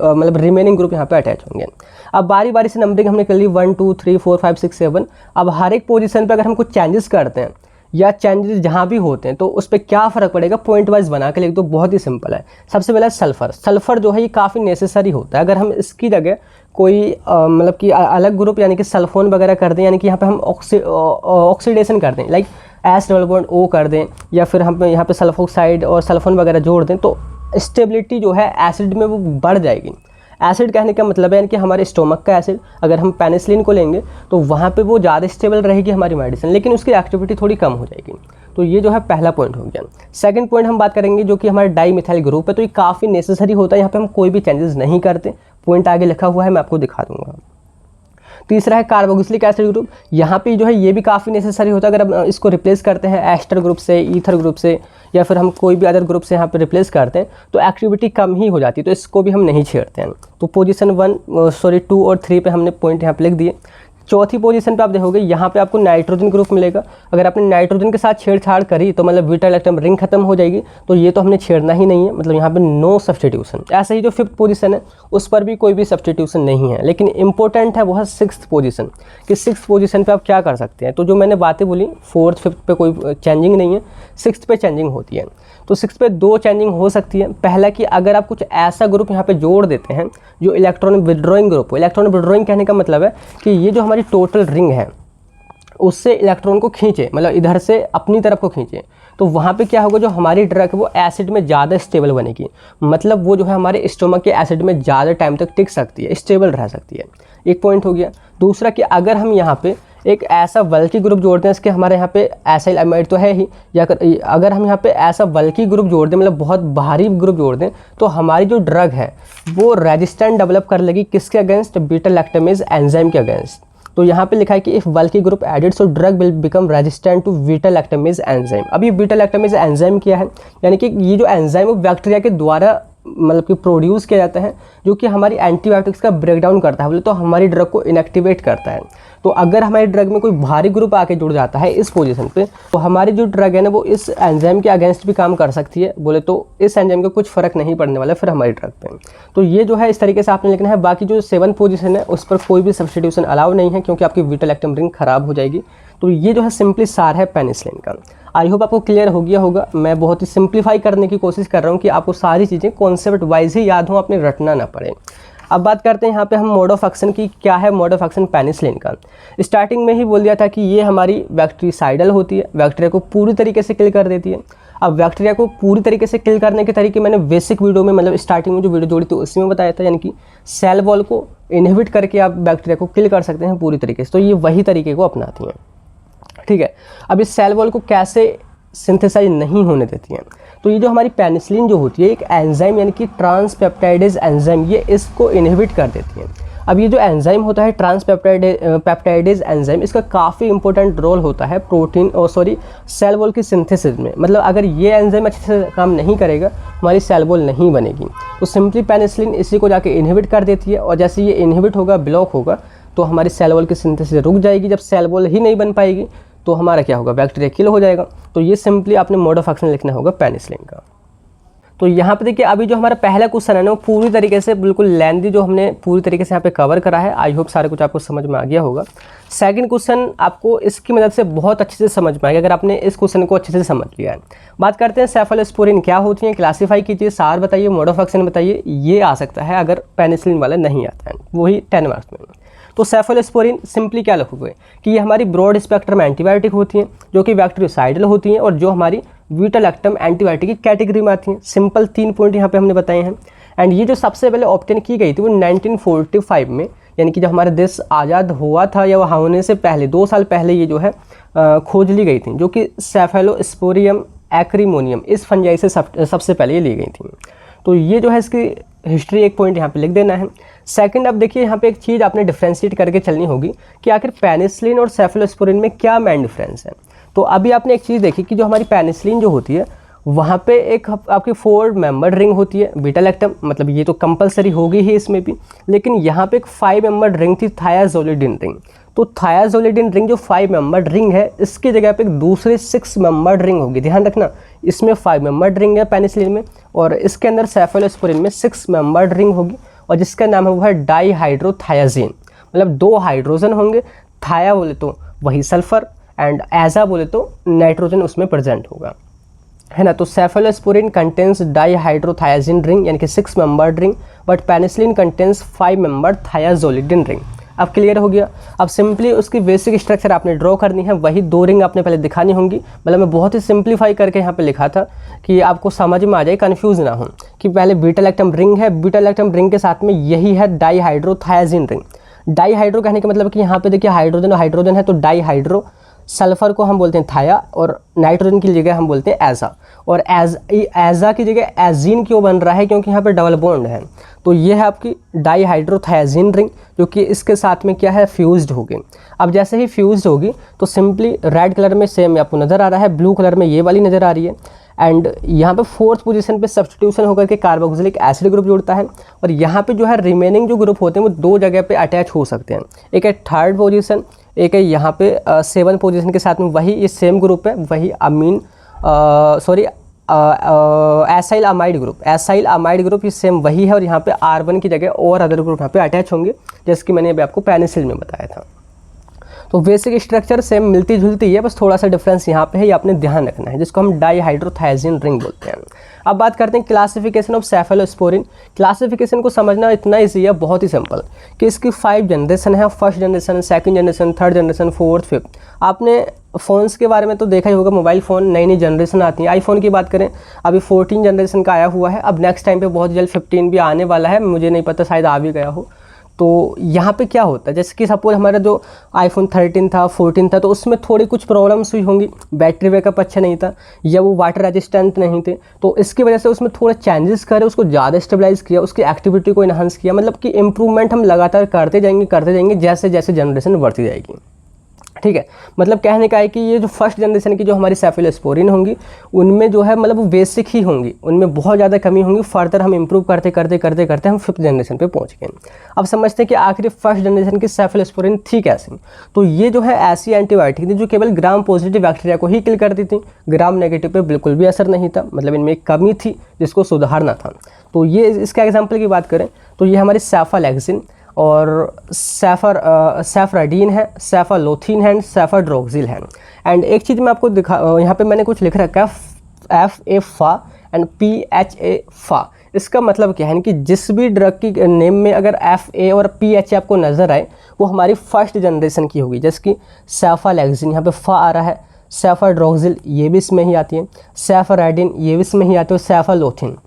मतलब रिमेनिंग ग्रुप यहाँ पे अटैच होंगे। अब बारी बारी से नंबरिंग हमने कर ली 1 2 3 4 5 6 7। अब हर एक पोजीशन पे अगर हम कुछ चेंजेस करते हैं या चेंजेस जहाँ भी होते हैं तो उस पर क्या फ़र्क पड़ेगा, पॉइंट वाइज बना के लिख दो। बहुत ही सिंपल है। सबसे पहले सल्फर जो है ये काफ़ी नेसेसरी होता है। अगर हम इसकी जगह कोई मतलब कि अलग ग्रुप यानी कि सल्फोन वगैरह कर दें, यानी कि यहाँ पे हम ऑक्सीडेशन कर दें, लाइक S+O कर दें, या फिर हम यहाँ पे सल्फोक्साइड और सल्फोन वगैरह जोड़ दें, तो स्टेबिलिटी जो है एसिड में वो बढ़ जाएगी। एसिड कहने का मतलब है यानी कि हमारे स्टोमक का एसिड, अगर हम पेनिसिलिन को लेंगे तो वहाँ पे वो ज़्यादा स्टेबल रहेगी हमारी मेडिसिन, लेकिन उसकी एक्टिविटी थोड़ी कम हो जाएगी। तो ये जो है पहला पॉइंट हो गया। सेकंड पॉइंट हम बात करेंगे जो कि हमारा डाईमिथाइल ग्रुप है, तो ये काफ़ी नेसेसरी होता है। यहाँ पे हम कोई भी चेंजेस नहीं करते, पॉइंट आगे लिखा हुआ है, मैं आपको दिखा दूंगा। तीसरा है कार्बोक्सिलिक एसिड ग्रुप। यहाँ पे जो है ये भी काफ़ी नेसेसरी होता है। अगर हम इसको रिप्लेस करते हैं एस्टर ग्रुप से, ईथर ग्रुप से, या फिर हम कोई भी अदर ग्रुप से यहाँ पे रिप्लेस करते हैं तो एक्टिविटी कम ही हो जाती है, तो इसको भी हम नहीं छेड़ते हैं। तो पोजीशन 2 और 3 पे हमने पॉइंट यहाँ पे लिख दिए। चौथी पोजीशन पे आप देखोगे यहाँ पे आपको नाइट्रोजन ग्रुप मिलेगा। अगर आपने नाइट्रोजन के साथ छेड़छाड़ करी तो मतलब ब्यूटाइल एटम रिंग खत्म हो जाएगी, तो ये तो हमने छेड़ना ही नहीं है, मतलब यहाँ पे नो सब्स्टिट्यूशन। ऐसे ही जो 5th पोजीशन है उस पर भी कोई भी सब्स्टिट्यूशन नहीं है, लेकिन इंपॉर्टेंट है वो है 6th पोजीशन कि 6th पोजीशन पे आप क्या कर सकते हैं। तो जो मैंने बातें बोली 4th 5th पे कोई चेंजिंग नहीं है, 6th पे चेंजिंग होती है। तो 6th पे 2 चेंजिंग हो सकती है। पहला कि अगर आप कुछ ऐसा ग्रुप यहाँ पे जोड़ देते हैं जो इलेक्ट्रॉन विड्रॉइंग ग्रुप हो। इलेक्ट्रॉन विड्रॉइंग कहने का मतलब है कि ये जो हमारी टोटल रिंग है उससे इलेक्ट्रॉन को खींचे, मतलब इधर से अपनी तरफ को खींचे, तो वहाँ पे क्या होगा, जो हमारी ड्रग है वो एसिड में ज़्यादा स्टेबल बनेगी, मतलब वो जो है हमारे स्टोमक के एसिड में ज़्यादा टाइम तक टिक सकती है, स्टेबल रह सकती है। एक पॉइंट हो गया। दूसरा कि अगर हम यहाँ पे एक ऐसा बल्कि ग्रुप जोड़ते हैं, इसके हमारे यहाँ पे एसाइल अमाइड तो है ही, या अगर हम यहाँ पे ऐसा बल्कि ग्रुप जोड़ दें, मतलब बहुत भारी ग्रुप जोड़ दें, तो हमारी जो ड्रग है वो रेजिस्टेंट डेवलप कर लेगी किसके अगेंस्ट, बीटा लैक्टामेज एंजाइम के अगेंस्ट। तो यहाँ पे लिखा है कि if bulky group added so drug will become resistant to beta lactamase enzyme. अब ये बीटा लैक्टामेज एंजाइम क्या है, यानी कि ये जो एंजाइम वो बैक्टीरिया के द्वारा मतलब कि प्रोड्यूस किया जाता है, जो कि हमारी एंटीबायोटिक्स का ब्रेकडाउन करता है, बोले तो हमारी ड्रग को इनएक्टिवेट करता है। तो अगर हमारी ड्रग में कोई भारी ग्रुप आके जुड़ जाता है इस पोजीशन पे, तो हमारी जो ड्रग है ना वो इस एंजाइम के अगेंस्ट भी काम कर सकती है, बोले तो इस एंजाइम का कुछ फ़र्क नहीं पड़ने वाला फिर हमारी ड्रग पे। तो ये जो है इस तरीके से आपने लिखना है। बाकी जो 7 पोजीशन है उस पर कोई भी सब्स्टिट्यूशन अलाउ नहीं है, क्योंकि आपकी बीटा लैक्टम रिंग खराब हो जाएगी। तो ये जो है सिंपली सार है पेनिसिलिन का। आई होप आपको क्लियर हो गया होगा। मैं बहुत ही सिंप्लीफाई करने की कोशिश कर रहा हूँ कि आपको सारी चीज़ें कॉन्सेप्ट वाइज ही याद हो, आपने रटना ना पड़े। अब बात करते हैं यहाँ पे हम मोड ऑफ एक्शन की। क्या है मोड ऑफ एक्शन पेनिसिलिन का? स्टार्टिंग में ही बोल दिया था कि ये हमारी बैक्टीरिसाइडल होती है, बैक्टीरिया को पूरी तरीके से किल कर देती है। अब बैक्टीरिया को पूरी तरीके से किल करने के तरीके मैंने बेसिक वीडियो में, मतलब स्टार्टिंग में जो वीडियो जोड़ी थी उसी में बताया था, यानी कि सेल वॉल को इनहिबिट करके आप बैक्टीरिया को किल कर सकते हैं पूरी तरीके से। तो ये वही तरीके को अपनाती हैं, ठीक है। अब इस सेल वॉल को कैसे सिंथेसाइज नहीं होने देती हैं? तो ये जो हमारी पेनिसिलिन जो होती है एक एंजाइम, यानी कि ट्रांसपेप्टाइडेज एंजाइम, ये इसको इनहिबिट कर देती है। अब ये जो एंजाइम होता है ट्रांसपेप्टाइडेज एंजाइम, इसका काफ़ी इंपॉर्टेंट रोल होता है सेल वॉल की सिंथेसिस में। मतलब अगर ये एंजाइम अच्छे से काम नहीं करेगा हमारी सेल वॉल नहीं बनेगी। तो सिंपली पेनिसिलिन इसी को जाके इनहिबिट कर देती है, और जैसे ये इनहिबिट होगा, ब्लॉक होगा, तो हमारी सेल वॉल की सिंथेसिस रुक जाएगी। जब सेल वॉल ही नहीं बन पाएगी तो हमारा क्या होगा, बैक्टीरिया किल हो जाएगा। तो ये सिंपली आपने मोड ऑफ एक्शन लिखना होगा पेनिसिलिन का। तो यहाँ पे देखिए अभी जो हमारा पहला क्वेश्चन है ना वो पूरी तरीके से बिल्कुल लेंथी जो हमने पूरी तरीके से यहाँ पे कवर करा है। आई होप सारा कुछ आपको समझ में आ गया होगा। सेकंड क्वेश्चन आपको इसकी मदद से बहुत अच्छे से समझ में आएगा अगर आपने इस क्वेश्चन को अच्छे से समझ लिया है। बात करते हैं सेफलोस्पोरिन क्या होती है, क्लासीफाई कीजिए, सार बताइए, मोड ऑफ एक्शन बताइए। ये आ सकता है अगर पेनिसिलिन वाला नहीं आता है, वही 10 मार्क्स में। तो सेफलोस्पोरिन सिंपली क्या लिखोगे कि ये हमारी ब्रॉड स्पेक्ट्रम एंटीबायोटिक होती हैं, जो कि बैक्टीरियोसाइडल होती हैं, और जो हमारी बीटा लैक्टम एंटीबायोटिक की कैटेगरी में आती हैं। सिंपल 3 पॉइंट यहाँ पे हमने बताए हैं। एंड ये जो सबसे पहले ऑब्टेन की गई थी वो 1945 में, यानी कि जब हमारा देश आज़ाद हुआ था या वहाँ होने से पहले 2 साल पहले ये जो है खोज ली गई थी, जो कि सेफेलोस्पोरियम एक्रीमोनियम इस फंजाई से सबसे पहले ये ली गई थी। तो ये जो है इसकी हिस्ट्री एक पॉइंट यहाँ पे लिख देना है। सेकंड, अब देखिए यहाँ पे एक चीज़ आपने डिफ्रेंशिएट करके चलनी होगी कि आखिर पेनिसिलिन और सेफलोस्पोरिन में क्या मेन डिफरेंस है। तो अभी आपने एक चीज़ देखी कि जो हमारी पेनिसिलिन जो होती है वहाँ पे एक आपकी 4 मेंबर्ड रिंग होती है बीटा लैक्टम, मतलब ये तो कंपलसरी होगी ही इसमें भी, लेकिन यहाँ पे एक 5 मेंबर्ड रिंग थी थायाजोलिडिन रिंग। तो थायाजोलिडिन रिंग जो 5 मेंबर्ड रिंग है इसकी जगह पे एक दूसरी 6 मेंबर्ड रिंग होगी। ध्यान रखना, इसमें 5 मेंबर्ड रिंग है पेनिसिलिन में, और इसके अंदर सेफलोस्पोरिन में 6 मेंबर्ड रिंग होगी, और जिसका नाम है वो है डाईहाइड्रोथायाजीन। मतलब 2 हाइड्रोजन होंगे, थाया बोले तो वही सल्फर, एंड एजा बोले तो नाइट्रोजन उसमें प्रेजेंट होगा, है ना। तो सेफलोस्पोरिन कंटेन्स डाईहाइड्रोथायाजीन रिंग यानी कि 6 membered ring, but penicillin contains 5 membered thiazolidine ring. अब क्लियर हो गया। अब सिंपली उसकी बेसिक स्ट्रक्चर आपने ड्रॉ करनी है, वही 2 रिंग आपने पहले दिखानी होंगी। मतलब मैं बहुत ही सिंप्लीफाई करके यहाँ पे लिखा था कि आपको समझ में आ जाए, कंफ्यूज ना हो कि पहले बीटा लैक्टम रिंग है, बीटा लैक्टम रिंग के साथ में यही है डाईहाइड्रोथायाजीन रिंग। डाईहाइड्रो कहने का मतलब कि यहाँ पे देखिए हाइड्रोजन और हाइड्रोजन है, तो डाईहाइड्रो, सल्फर को हम बोलते हैं थाया, और नाइट्रोजन की जगह हम बोलते हैं एजा, और एजा की जगह एजीन क्यों बन रहा है, क्योंकि यहाँ पे डबल बॉन्ड है। तो ये है आपकी डाईहाइड्रोथायाजीन रिंग, जो कि इसके साथ में क्या है, फ्यूज्ड होगी। अब जैसे ही फ्यूज्ड होगी तो सिंपली रेड कलर में सेम आपको नज़र आ रहा है, ब्लू कलर में ये वाली नज़र आ रही है, एंड यहाँ पे 4th पोजीशन पे सब्स्टिट्यूशन होकर के कार्बोक्सिलिक एसिड ग्रुप जुड़ता है, और यहाँ पे जो है रिमेनिंग जो ग्रुप होते हैं वो 2 जगह पे अटैच हो सकते हैं। एक है 3rd पोजीशन, एक है यहाँ पे 7 पोजीशन के साथ में वही ये सेम ग्रुप है, वही acyl amide group, acyl amide group ये सेम वही है, और यहाँ पे R1 की जगह और अदर ग्रुप यहाँ पे अटैच होंगे, जैसे कि मैंने अभी आपको पेनिसिलिन में बताया था। तो बेसिक स्ट्रक्चर सेम मिलती जुलती है, बस थोड़ा सा डिफरेंस यहाँ पे है, ये आपने ध्यान रखना है, जिसको हम डाईहाइड्रोथायाजीन रिंग बोलते हैं। अब बात करते हैं क्लासिफिकेशन ऑफ सेफलोस्पोरिन। क्लासिफिकेशन को समझना इतना ईजी है, बहुत ही सिंपल, कि इसकी 5 जनरेशन है, 1st generation, 2nd generation, 3rd generation, 4th, 5th। आपने फ़ोन्स के बारे में तो देखा ही होगा, मोबाइल फ़ोन नई नई जनरेशन आती है। आईफोन की बात करें अभी 14 जनरेशन का आया हुआ है, अब नेक्स्ट टाइम पे बहुत जल्द 15 भी आने वाला है, मुझे नहीं पता, शायद आ भी गया हो। तो यहाँ पे क्या होता है, जैसे कि सपोज हमारा जो आईफोन 13 था, 14 था, तो उसमें थोड़ी कुछ प्रॉब्लम्स हुई होंगी, बैटरी बैकअप अच्छा नहीं था, या वो वाटर रेजिस्टेंट नहीं थे, तो इसकी वजह से उसमें थोड़ा चेंजेस करे, उसको ज़्यादा स्टेबलाइज किया, उसकी एक्टिविटी को इन्हांस किया। मतलब कि इम्प्रूवमेंट हम लगातार करते जाएंगे जैसे जैसे जनरेशन बढ़ती जाएगी, ठीक है। मतलब कहने का है कि ये जो फर्स्ट जनरेशन की जो हमारी सेफलोस्पोरिन होंगी उनमें जो है मतलब वो बेसिक ही होंगी, उनमें बहुत ज़्यादा कमी होंगी। फर्दर हम इंप्रूव करते करते करते करते हम 5th जनरेशन पे पहुंच गए। अब समझते हैं कि आखिर फर्स्ट जनरेशन की सेफलोस्पोरिन थी कैसे। तो ये जो है ऐसी एंटीबायोटिक थी जो केवल ग्राम पॉजिटिव बैक्टीरिया को ही किल करती थी, ग्राम नेगेटिव पे बिल्कुल भी असर नहीं था। मतलब इनमें एक कमी थी जिसको सुधारना था। तो ये इसका एग्जाम्पल की बात करें तो ये हमारी सेफालेक्सिन और सेफराडीन है, सेफालोथीन है, सेफाड्रोक्सिल है। एंड एक चीज़ मैं आपको यहाँ पे मैंने कुछ लिख रखा है FA फा एंड PHA फा। इसका मतलब क्या है कि जिस भी ड्रग की नेम में अगर FA और PHA आपको नज़र आए वो हमारी फर्स्ट जनरेशन की होगी। जैसे कि सेफालेक्सिन यहाँ पे फा आ रहा है, सेफाड्रोक्सिल ये भी इसमें ही आती है, सेफराडीन ये भी इसमें ही आती है, और सेफालोथीन।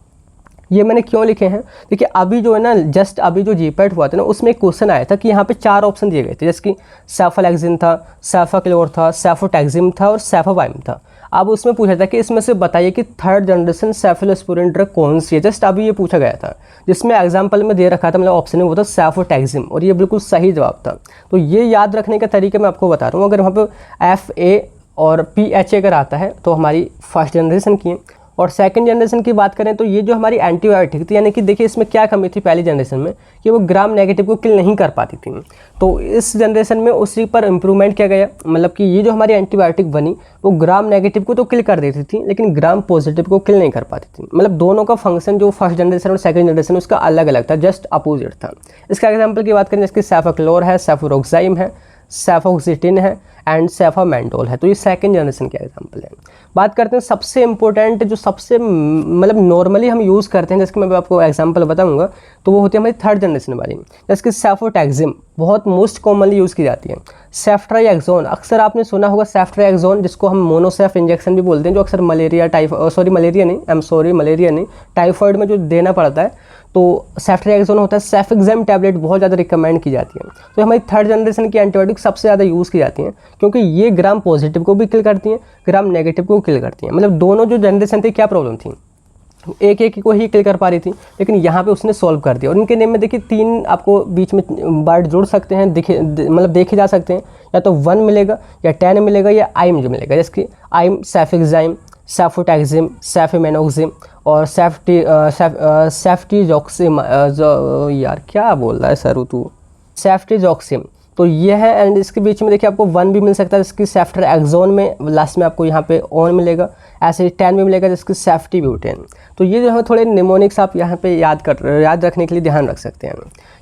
ये मैंने क्यों लिखे हैं, देखिए अभी जो है ना जस्ट अभी जो जीपैट हुआ था ना उसमें एक क्वेश्चन आया था कि यहाँ पे 4 ऑप्शन दिए गए थे, जैसे कि सेफालेक्सिन था, सेफाक्लोर था, सेफोटैक्सिम था और सेफावाइम था। अब उसमें पूछा था कि इसमें से बताइए कि 3rd जनरेशन सेफलोस्पोरिन ड्रग कौन सी है। जस्ट अभी ये पूछा गया था, जिसमें एग्जाम्पल में दे रखा था मतलब ऑप्शन में वो था सेफोटैक्सिम, और ये बिल्कुल सही जवाब था। तो ये याद रखने का तरीका मैं आपको बता रहा हूँ। अगर वहाँ पे FA और PHA अगर आता है तो हमारी फर्स्ट जनरेशन की है। और सेकंड जनरेशन की बात करें तो ये जो हमारी एंटीबायोटिक थी, यानी कि देखिए इसमें क्या कमी थी पहली जनरेशन में कि वो ग्राम नेगेटिव को किल नहीं कर पाती थी। तो इस जनरेशन में उसी पर इम्प्रूवमेंट किया गया, मतलब कि ये जो हमारी एंटीबायोटिक बनी वो ग्राम नेगेटिव को तो किल कर देती थी लेकिन ग्राम पॉजिटिव को किल नहीं कर पाती थी। मतलब दोनों का फंक्शन जो फर्स्ट जनरेशन और सेकंड जनरेशन उसका अलग अलग था, जस्ट अपोजिट था। इसका एग्जाम्पल की बात करें जैसे सेफाक्लोर है, सेफोरोक्साइम है, सेफोक्सिटिन है एंड सेफामेंडोल है। तो ये सेकंड जनरेशन के एग्जांपल है। बात करते हैं सबसे इंपॉर्टेंट जो सबसे मतलब नॉर्मली हम यूज़ करते हैं, जैसे कि मैं आपको एग्जांपल बताऊंगा, तो वो होती है हमारी 3rd जनरेशन वाली, जैसे कि सेफोटैक्सिम बहुत मोस्ट कॉमनली यूज़ की जाती है। सेफ्ट्राइएक्सोन अक्सर आपने सुना होगा, सेफ्ट्राइएक्सोन जिसको हम मोनोसेफ इंजेक्शन भी बोलते हैं, जो अक्सर मलेरिया टाइफॉइड में जो देना पड़ता है, तो सेफ्ट्राइएक्सोन होता है। सेफेक्सेम टैबलेट बहुत ज़्यादा रिकमेंड की जाती है। तो हमारी 3rd जनरेशन की एंटीबायोटिक सबसे ज़्यादा यूज़ की जाती हैं क्योंकि ये ग्राम पॉजिटिव को भी किल करती हैं, ग्राम नेगेटिव को किल करती हैं। मतलब दोनों जो जनरेशन थी क्या प्रॉब्लम थी, एक एक को ही किल कर पा रही थी, लेकिन यहाँ पे उसने सॉल्व कर दिया। और इनके नेम में देखिए 3 आपको बीच में वर्ड जोड़ सकते हैं, मतलब देखे जा सकते हैं, या तो 1 मिलेगा या 10 मिलेगा या आइम जो मिलेगा, जैसे कि आइम, सेफेक्साइम, सेफोटैक्सिम, सेफेमेनोक्सिम और सेफ्टिजॉक्सिम, यार क्या बोल रहा है सर तू, सेफ्टिजॉक्सिम। तो ये है। एंड इसके बीच में देखिए आपको 1 भी मिल सकता है, जिसकी सेफ्ट्राएक्सोन में लास्ट में आपको यहाँ पे ऑन मिलेगा, ऐसे 10 भी मिलेगा जिसकी सेफ्टिब्यूटेन। तो ये जो है थोड़े निमोनिक्स आप यहाँ पे याद रखने के लिए ध्यान रख सकते हैं।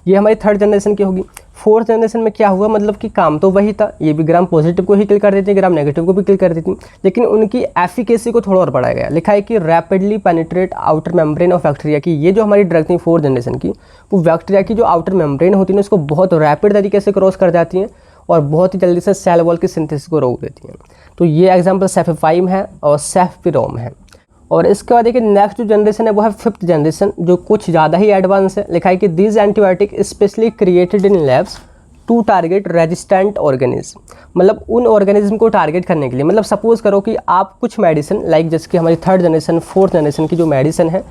ये हमारी 3rd जनरेशन की होगी। 4th जनरेशन में क्या हुआ, मतलब कि काम तो वही था, ये भी ग्राम पॉजिटिव को ही किल कर देती है, ग्राम नेगेटिव को भी किल कर देती थी, लेकिन उनकी एफिकेसी को थोड़ा और बढ़ाया गया। लिखा है कि rapidly penetrate outer membrane of bacteria की। ये जो हमारी ड्रग थी 4th जनरेशन की, वो बैक्टीरिया की जो आउटर मेम्ब्रेन होती है उसको बहुत रैपिड तरीके से क्रॉस कर जाती हैं और बहुत ही जल्दी से सेल वॉल की सिंथेसिस को रोक देती हैं। तो ये एग्जाम्पल सेफेवाइम है और सेफपिरोम है। और इसके बाद देखिए नेक्स्ट जो जनरेशन है वो है 5th जनरेशन, जो कुछ ज़्यादा ही एडवांस है। लिखा है कि this antibiotic specially created in labs to target resistant organism. मतलब उन ऑर्गेनिज्म को टारगेट करने के लिए, मतलब सपोज करो कि आप कुछ मेडिसिन लाइक जैसे कि हमारी 3rd जनरेशन 4th जनरेशन की जो मेडिसिन है,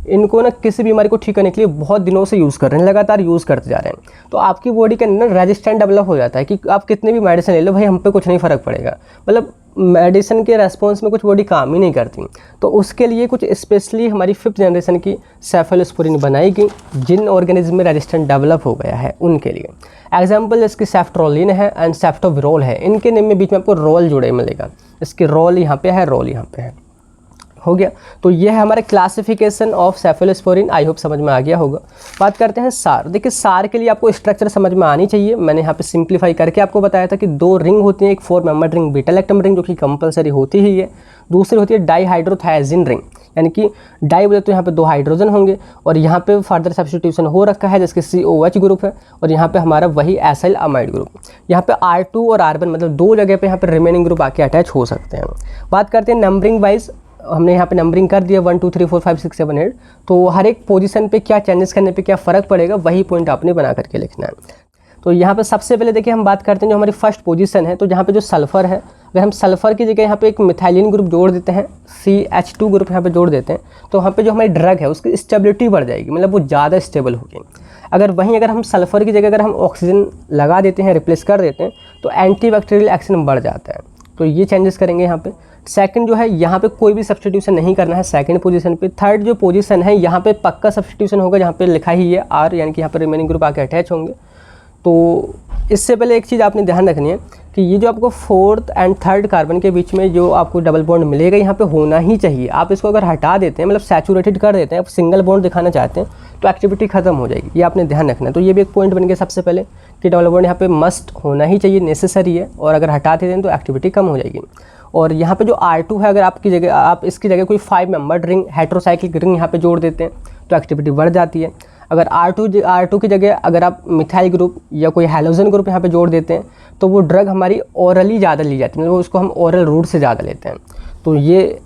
इनको ना किसी बीमारी को ठीक करने के लिए बहुत दिनों से यूज़ कर रहे हैं, लगातार यूज़ करते जा रहे हैं, तो आपकी बॉडी के अंदर रेजिस्टेंट डेवलप हो जाता है कि आप कितनी भी मेडिसिन ले लो भाई हम पे कुछ नहीं फ़र्क पड़ेगा। मतलब मेडिसिन के रेस्पॉन्स में कुछ बॉडी काम ही नहीं करती। तो उसके लिए कुछ स्पेशली हमारी 5th जनरेशन की सेफलोस्पोरिन बनाई गई जिन ऑर्गेनिज्म में रेजिस्टेंट डेवलप हो गया है उनके लिए। एग्जाम्पल इसकी सेफ्ट्रोलिन है एंड सेफ्टोविरोल है। इनके नेम में बीच में आपको रोल जुड़े मिलेगा, इसके रोल यहाँ पे है, रोल यहाँ पे है, हो गया। तो ये है हमारे classification of cephalosporin. I hope समझ में आ गया होगा। बात करते हैं सार। देखिए सार के लिए आपको स्ट्रक्चर समझ में आनी चाहिए। मैंने यहाँ पे सिंप्लीफाई करके आपको बताया था कि 2 रिंग होती हैं, एक 4 member ring beta lactam ring जो कि कंपलसरी होती ही है, दूसरी होती है डाईहाइड्रोथायजिन रिंग, यानी कि डाई बोले तो यहाँ पे 2 हाइड्रोजन होंगे और यहाँ पे फर्दर सब्स्टिट्यूशन हो रखा है जिसके COH ग्रुप है और यहाँ पे हमारा वही एसाइल अमाइड ग्रुप। यहाँ पे R2 और R1 मतलब 2 जगह पे यहाँ पे रिमेनिंग ग्रुप आके अटैच हो सकते हैं। बात करते हैं नंबरिंग वाइज, हमने यहाँ पे नंबरिंग कर दिया 1 2 3 4 5 6 7 8। तो हर एक पोजीशन पे क्या चेंजेस करने पे क्या फ़र्क पड़ेगा वही पॉइंट आपने बना करके लिखना है। तो यहाँ पे सबसे पहले देखिए हम बात करते हैं जो हमारी फर्स्ट पोजीशन है, तो जहाँ पे जो सल्फ़र है, अगर हम सल्फ़र की जगह यहाँ पे एक मिथाइलिन ग्रुप जोड़ देते हैं, CH2 ग्रुप यहाँ पे जोड़ देते हैं, तो वहाँ पे जो हमारी ड्रग है उसकी स्टेबिलिटी बढ़ जाएगी, मतलब वो ज़्यादा स्टेबल होगी। अगर वहीं अगर हम सल्फ़र की जगह अगर हम ऑक्सीजन लगा देते हैं, रिप्लेस कर देते हैं, तो एंटीबैक्टीरियल एक्शन बढ़ जाता है। तो ये चेंजेस करेंगे यहाँ पे। सेकंड जो है यहाँ पे कोई भी सब्स्टिट्यूशन नहीं करना है सेकंड पोजीशन पे। थर्ड जो पोजीशन है यहाँ पे पक्का सब्स्टिट्यूशन होगा, जहाँ पे लिखा ही है आर, यानी कि यहाँ पे रिमेनिंग ग्रुप आके अटैच होंगे। तो इससे पहले एक चीज़ आपने ध्यान रखनी है कि ये जो आपको फोर्थ एंड थर्ड कार्बन के बीच में जो आपको डबल बॉन्ड मिलेगा यहाँ पे होना ही चाहिए। आप इसको अगर हटा देते हैं, मतलब सैचुरेटेड कर देते हैं, आप सिंगल बॉन्ड दिखाना चाहते हैं, तो एक्टिविटी खत्म हो जाएगी। ये आपने ध्यान रखना है। तो ये भी एक पॉइंट बन गया सबसे पहले कि डबल बॉन्ड यहाँ पे मस्ट होना ही चाहिए, नेसेसरी है, और अगर हटा देते हैं तो एक्टिविटी कम हो जाएगी। और यहाँ पे जो R2 है, अगर आपकी जगह आप इसकी जगह कोई 5 मेंबर्ड रिंग हेटेरोसाइक्लिक रिंग यहाँ पे जोड़ देते हैं तो एक्टिविटी बढ़ जाती है। अगर R2 की जगह अगर आप मिथाइल ग्रुप या कोई हैलोजन ग्रुप यहाँ पे जोड़ देते हैं तो वो ड्रग हमारी ओरली ज़्यादा ली जाती है, मतलब उसको हम ओरल रूट से ज़्यादा लेते हैं। तो ये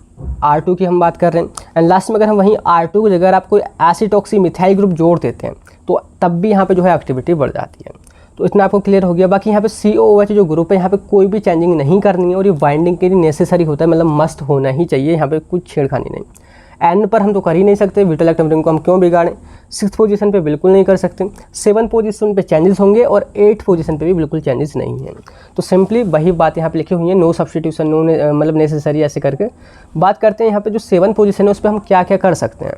R2 की हम बात कर रहे हैं। एंड लास्ट में अगर हम वहीं R2 की जगह अगर आप कोई एसिटॉक्सी मिथाइल ग्रुप जोड़ देते हैं तो तब भी यहाँ पे जो है एक्टिविटी बढ़ जाती है। तो इतना आपको क्लियर हो गया। बाकी यहाँ पे COOH जो ग्रुप है यहाँ पे कोई भी चेंजिंग नहीं करनी है, और ये बाइंडिंग के लिए नेसेसरी होता है, मतलब मस्ट होना ही चाहिए, यहाँ पे कुछ छेड़खानी नहीं। N पर हम तो कर ही नहीं सकते, ब्यूटाइल लैक्टम रिंग को हम क्यों बिगाड़ें। 6th पोजीशन पे बिल्कुल नहीं कर सकते, 7th पोजीशन पे चेंजेस होंगे, और 8th पोजीशन पे भी बिल्कुल चेंजेस नहीं है। तो सिंपली वही बात यहाँ पे लिखी हुई है, नो सब्स्टिट्यूशन, नो मतलब नेसेसरी, ऐसे करके बात करते हैं। यहाँ पे जो 7th पोजीशन है उस पर हम क्या क्या कर सकते हैं।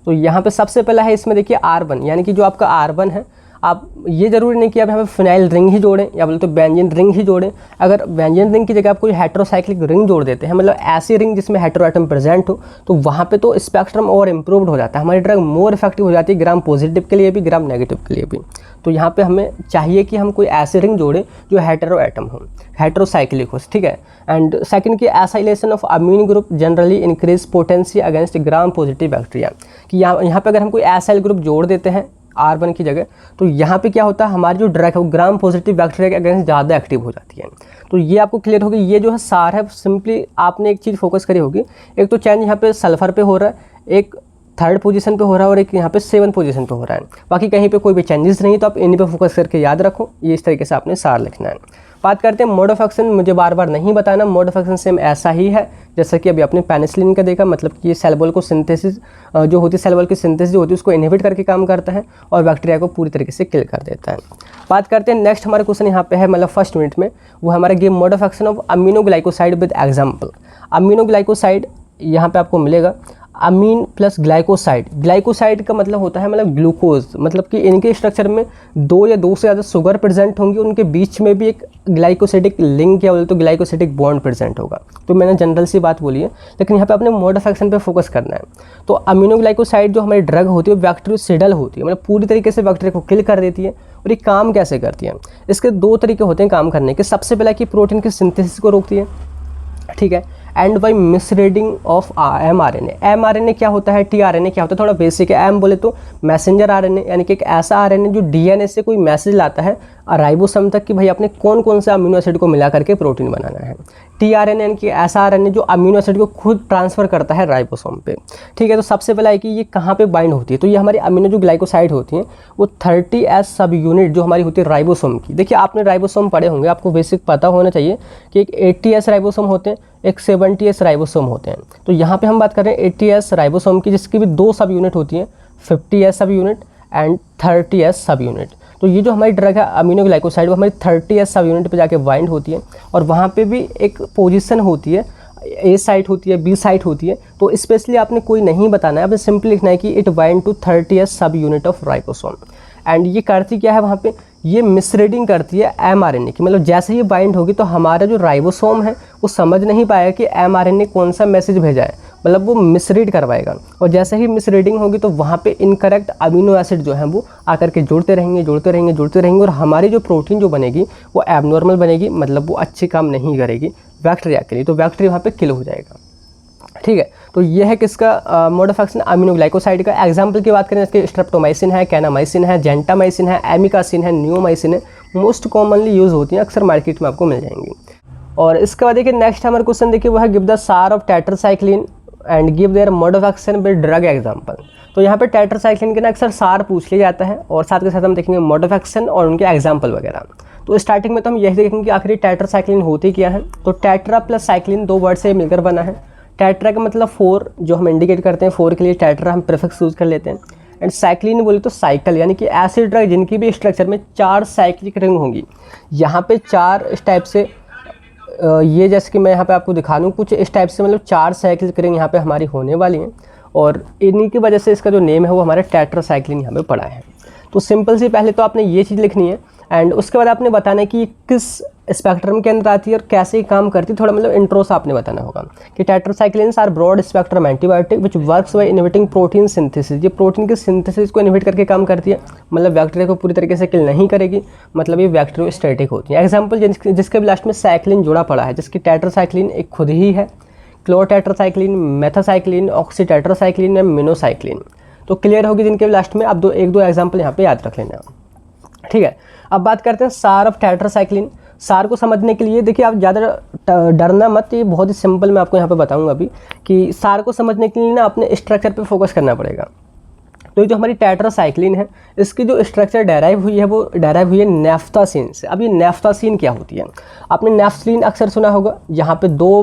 तो यहाँ पे सबसे पहला है इसमें देखिए R1, यानी कि जो आपका R1 है, आप ये ज़रूरी नहीं कि आप यहाँ पे फिनाइल रिंग ही जोड़ें या बोले तो बेंजीन रिंग ही जोड़ें। अगर बेंजीन रिंग की जगह आप कोई हेटेरोसाइक्लिक रिंग जोड़ देते हैं, मतलब ऐसी रिंग जिसमें हेटेरो एटम प्रेजेंट हो, तो वहाँ पे तो स्पेक्ट्रम और इम्प्रूव्ड हो जाता है, हमारी ड्रग मोर इफेक्टिव हो जाती है, ग्राम पॉजिटिव के लिए भी, ग्राम नेगेटिव के लिए भी। तो यहाँ पे हमें चाहिए कि हम कोई ऐसे रिंग जोड़ें जो हेटेरो एटम हो, हेटेरोसाइक्लिक हो, ठीक है। एंड सेकंड की acylation of amine group generally increase potency against gram positive bacteria, कि यहाँ पे अगर हम कोई एसाइल ग्रुप जोड़ देते हैं R1 की जगह, तो यहाँ पे क्या होता है, हमारी जो ड्रग है वो ग्राम पॉजिटिव बैक्टीरिया के अगेंस्ट ज़्यादा एक्टिव हो जाती है। तो ये आपको क्लियर होगी। ये जो है सार है, सिंपली आपने एक चीज़ फोकस करी होगी, एक तो चेंज यहाँ पे सल्फर पे हो रहा है, एक 3rd पोजीशन पे हो रहा है, और एक यहाँ पे 7th पोजीशन पे हो रहा है। बाकी कहीं पे कोई भी चेंजेस नहीं, तो आप इन्हीं पे फोकस करके याद रखो। ये इस तरीके से आपने सार लिखना है। बात करते हैं मोड ऑफ एक्शन। मुझे बार बार नहीं बताना, मोड ऑफ एक्शन सेम ऐसा ही है जैसा कि अभी आपने पेनिसिलिन का देखा, मतलब कि ये सेल वॉल को सिंथेसिस जो होती है, सेल वॉल की सिंथेसिस जो होती है उसको इनहिबिट करके काम करता है और बैक्टीरिया को पूरी तरीके से किल कर देता है। बात करते हैं नेक्स्ट, हमारा क्वेश्चन यहाँ पे है, मतलब फर्स्ट यूनिट में, वो हमारा give mode of action of aminoglycoside with example. Aminoglycoside यहाँ पे आपको मिलेगा अमीन प्लस ग्लाइकोसाइड। ग्लाइकोसाइड का मतलब होता है मतलब ग्लूकोज, मतलब कि इनके स्ट्रक्चर में 2 या 2 से ज़्यादा शुगर प्रेजेंट होंगी, उनके बीच में भी एक ग्लाइकोसिडिक लिंक या बोले तो ग्लाइकोसिडिक बॉन्ड प्रेजेंट होगा। तो मैंने जनरल सी बात बोली है, लेकिन यहाँ पे अपने मोड ऑफ एक्शन पे फोकस करना है। तो अमीनोग्लाइकोसाइड जो हमारी ड्रग होती है वो बैक्टीरियोसिडल होती है, मतलब पूरी तरीके से बैक्टीरिया को किल कर देती है। और ये काम कैसे करती है, इसके 2 तरीके होते हैं काम करने के। सबसे पहला कि प्रोटीन के सिंथेसिस को रोकती है, ठीक है, and by misreading of mRNA। mRNA क्या होता है, tRNA क्या होता है, थोड़ा बेसिक है। बोले तो मैसेंजर RNA, यानी कि एक ऐसा RNA जो DNA से कोई मैसेज लाता है राइबोसोम तक कि भाई आपने कौन कौन से अमीनो एसिड को मिला करके प्रोटीन बनाना है। tRNA यानी कि ऐसा RNA जो अमीनो एसिड को खुद ट्रांसफ़र करता है राइबोसोम पे, ठीक है। तो सबसे पहला है कि ये कहाँ पे बाइंड होती है, तो ये हमारी अमीनो जो ग्लाइकोसाइड होती हैं वो 30S सब यूनिट जो हमारी होती है राइबोसोम की। देखिए आपने राइबोसोम पढ़े होंगे, आपको बेसिक पता होना चाहिए कि एक 80S राइबोसोम होते हैं, एक 70S राइबोसोम होते हैं। तो यहाँ पे हम बात कर रहे हैं 80S राइबोसोम की, जिसकी भी 2 सब यूनिट होती हैं, 50S सब यूनिट एंड 30S सब यूनिट। तो ये जो हमारी ड्रग है अमीनोग्लाइकोसाइड वो हमारी 30S सब यूनिट पे जाके बाइंड होती है, और वहाँ पे भी एक पोजीशन होती है, A साइट होती है, B साइट होती है। तो स्पेशली आपने कोई नहीं बताना है, आपने सिंपली लिखना है कि it bind to 30S subunit of ribosome. And ये करती क्या है, वहाँ पे ये मिसरीडिंग करती है mRNA की, मतलब जैसे ही बाइंड होगी तो हमारा जो राइबोसोम है वो समझ नहीं पाएगा कि mRNA कौन सा मैसेज भेजा है, मतलब वो मिसरीड करवाएगा। और जैसे ही मिसरीडिंग होगी तो वहाँ पे इनकरेक्ट अमीनो एसिड जो है वो आकर के जुड़ते रहेंगे, और हमारी जो प्रोटीन जो बनेगी वो एबनॉर्मल बनेगी, मतलब वो अच्छे काम नहीं करेगी बैक्टीरिया के लिए, तो बैक्टीरिया वहाँ पे किल हो जाएगा, ठीक है। तो ये है किसका मोड ऑफ एक्शन अमीनोग्लाइकोसाइड का। एग्जांपल की बात करें इसके स्ट्रेप्टोमाइसिन है, कैनामाइसिन है, जेंटामाइसिन है, एमिकासिन है, नियोमाइसिन है, मोस्ट कॉमनली यूज़ होती हैं, अक्सर मार्केट में आपको मिल जाएंगी। और इसके बाद देखिए नेक्स्ट हमारा क्वेश्चन देखिए वो है गिव द सार of tetracycline and give their mode of action with drug example. तो यहाँ पे टेट्रासाइक्लिन के ना अक्सर सार पूछ लिया जाता है, और साथ के साथ हम देखेंगे मोड ऑफ एक्शन और उनके एग्जाम्पल वगैरह। तो स्टार्टिंग में तो हम यही देखेंगे कि आखिर टेट्रासाइक्लिन होती क्या है। तो टेट्रा प्लस साइक्लिन 2 वर्ड से मिलकर बना है। टेट्रा का मतलब 4 जो हम इंडिकेट करते हैं, 4 के लिए टेट्रा हम प्रीफिक्स यूज़ कर लेते हैं। एंड साइक्लिन बोले तो साइकिल, यानी कि ऐसे ड्रग जिनकी भी स्ट्रक्चर में 4 साइक्लिक रिंग होंगी। यहाँ पे 4 इस टाइप से ये जैसे कि मैं यहाँ पे आपको दिखा दूँ कुछ इस टाइप से, मतलब 4 साइक्लिक रिंग यहाँ पे हमारी होने वाली हैं और इन्हीं की वजह से इसका जो नेम है वो हमारा टेट्रासाइक्लिन यहाँ पे पड़ा है। तो सिंपल सी पहले तो आपने ये चीज़ लिखनी है एंड उसके बाद आपने बताना है कि किस स्पेक्ट्रम के अंदर आती है और कैसे काम करती है। थोड़ा मतलब इंट्रो से आपने बताना होगा कि tetracyclines are broad spectrum antibiotic which works by inhibiting protein synthesis. ये प्रोटीन के सिंथेसिस को इनहिबिट करके काम करती है, मतलब बैक्टीरिया को पूरी तरीके से किल नहीं करेगी, मतलब ये बैक्टीरियोस्टैटिक होती है। एग्जाम्पल जिसके भी लास्ट में साइक्लिन जुड़ा पड़ा है, जिसकी टेट्रासाइक्लिन एक खुद ही है, क्लोरोटेट्रासाइक्लिन, मेथासाइक्लिन, ऑक्सीटेट्रासाइक्लिन या मिनोसाइक्लिन। तो क्लियर होगी जिनके भी लास्ट में। आप एक दो एग्जाम्पल यहाँ पे याद रख लेना, ठीक है। अब बात करते हैं सार ऑफ टेट्रासाइक्लिन। सार को समझने के लिए देखिए आप ज़्यादा डरना मत, ये बहुत ही सिंपल मैं आपको यहाँ पे बताऊंगा अभी कि सार को समझने के लिए ना अपने स्ट्रक्चर पे फोकस करना पड़ेगा। तो ये जो हमारी टेट्रासाइक्लिन है इसकी जो स्ट्रक्चर डेराइव हुई है वो डेराइव हुई है नैफ्थासीन से। अब ये नैफ्थासीन क्या होती है? आपने नैफ्थलीन अक्सर सुना होगा, यहाँ पे दो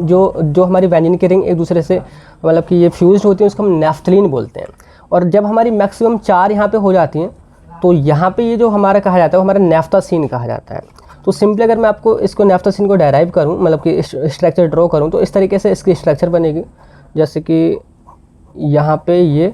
जो हमारी वैनिन की रिंग एक दूसरे से मतलब कि ये फ्यूज होती है, उसको हम नैफ्थलीन बोलते हैं। और जब हमारी मैक्सिमम 4 यहाँ पे हो जाती हैं तो यहाँ पे ये जो हमारा कहा जाता है वो हमारा नैफ्थासीन कहा जाता है। तो सिंपली अगर मैं आपको इसको नैफ्थासीन को डेराइव करूँ, मतलब कि स्ट्रक्चर ड्रॉ करूँ, तो इस तरीके से इसकी स्ट्रक्चर बनेगी जैसे कि यहाँ पे ये।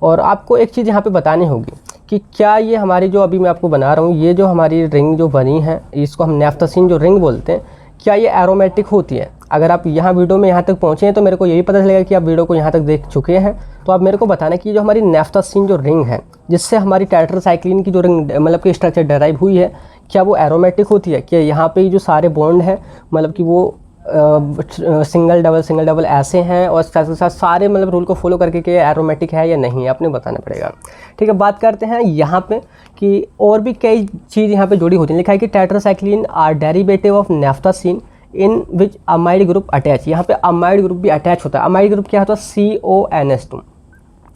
और आपको एक चीज़ यहाँ पे बतानी होगी कि क्या ये हमारी जो अभी मैं आपको बना रहा हूँ, ये जो हमारी रिंग जो बनी है इसको हम नैफ्थासीन जो रिंग बोलते हैं, क्या ये एरोमेटिक होती है? अगर आप यहाँ वीडियो में यहाँ तक पहुँचे हैं तो मेरे को यही पता चलेगा कि आप वीडियो को यहाँ तक देख चुके हैं। तो आप मेरे को बताना कि जो हमारी नैफ्थासीन जो रिंग है जिससे हमारी टेट्रासाइक्लिन की जो रिंग मतलब कि स्ट्रक्चर डेराइव हुई है, क्या वो एरोमेटिक होती है? क्या यहाँ पे जो सारे बॉन्ड हैं मतलब कि वो सिंगल डबल ऐसे हैं और साथ साथ सारे मतलब रूल को फॉलो करके कि एरोमेटिक है या नहीं है आपने बताना पड़ेगा, ठीक है। बात करते हैं यहाँ पे कि और भी कई चीज़ यहाँ पे जुड़ी होती हैं। लिखा है कि tetracycline are derivative of naphthacene in which amide group attach. यहाँ पे अमाइड ग्रुप भी अटैच होता है। अमाइड ग्रुप क्या होता है? CONS2,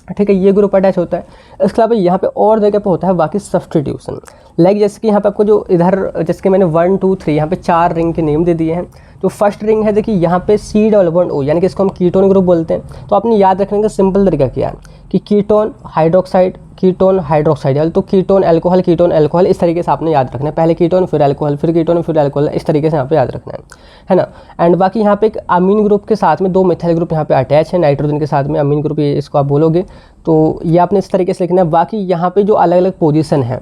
ठीक है, ये ग्रुप अटैच होता है। इसके अलावा यहाँ पे और जगह पे होता है बाकी सब्स्टिट्यूशन। लाइक जैसे कि यहाँ पे आपको जो इधर जैसे कि मैंने 1 2 3 यहाँ पे 4 रिंग के नेम दे दिए हैं। जो फर्स्ट रिंग है देखिए यहाँ पे C डबल बॉन्ड O, यानी कि इसको हम कीटोन ग्रुप बोलते हैं। तो आपने याद रखने का सिंपल तरीका क्या है कि कीटोन हाइड्रोक्साइड, तो कीटोन अल्कोहल इस तरीके से आपने याद रखना है। पहले कीटोन फिर अल्कोहल, फिर कीटोन फिर अल्कोहल, इस तरीके से यहाँ पे याद रखना है ना। एंड बाकी यहाँ पे एक अमीन ग्रुप के साथ में 2 मिथाइल ग्रुप यहाँ पे अटैच है, नाइट्रोजन के साथ में अमीन ग्रुप, ये इसको आप बोलोगे तो ये आपने इस तरीके से लिखना है। बाकी यहाँ पे जो अलग अलग पोजीशन है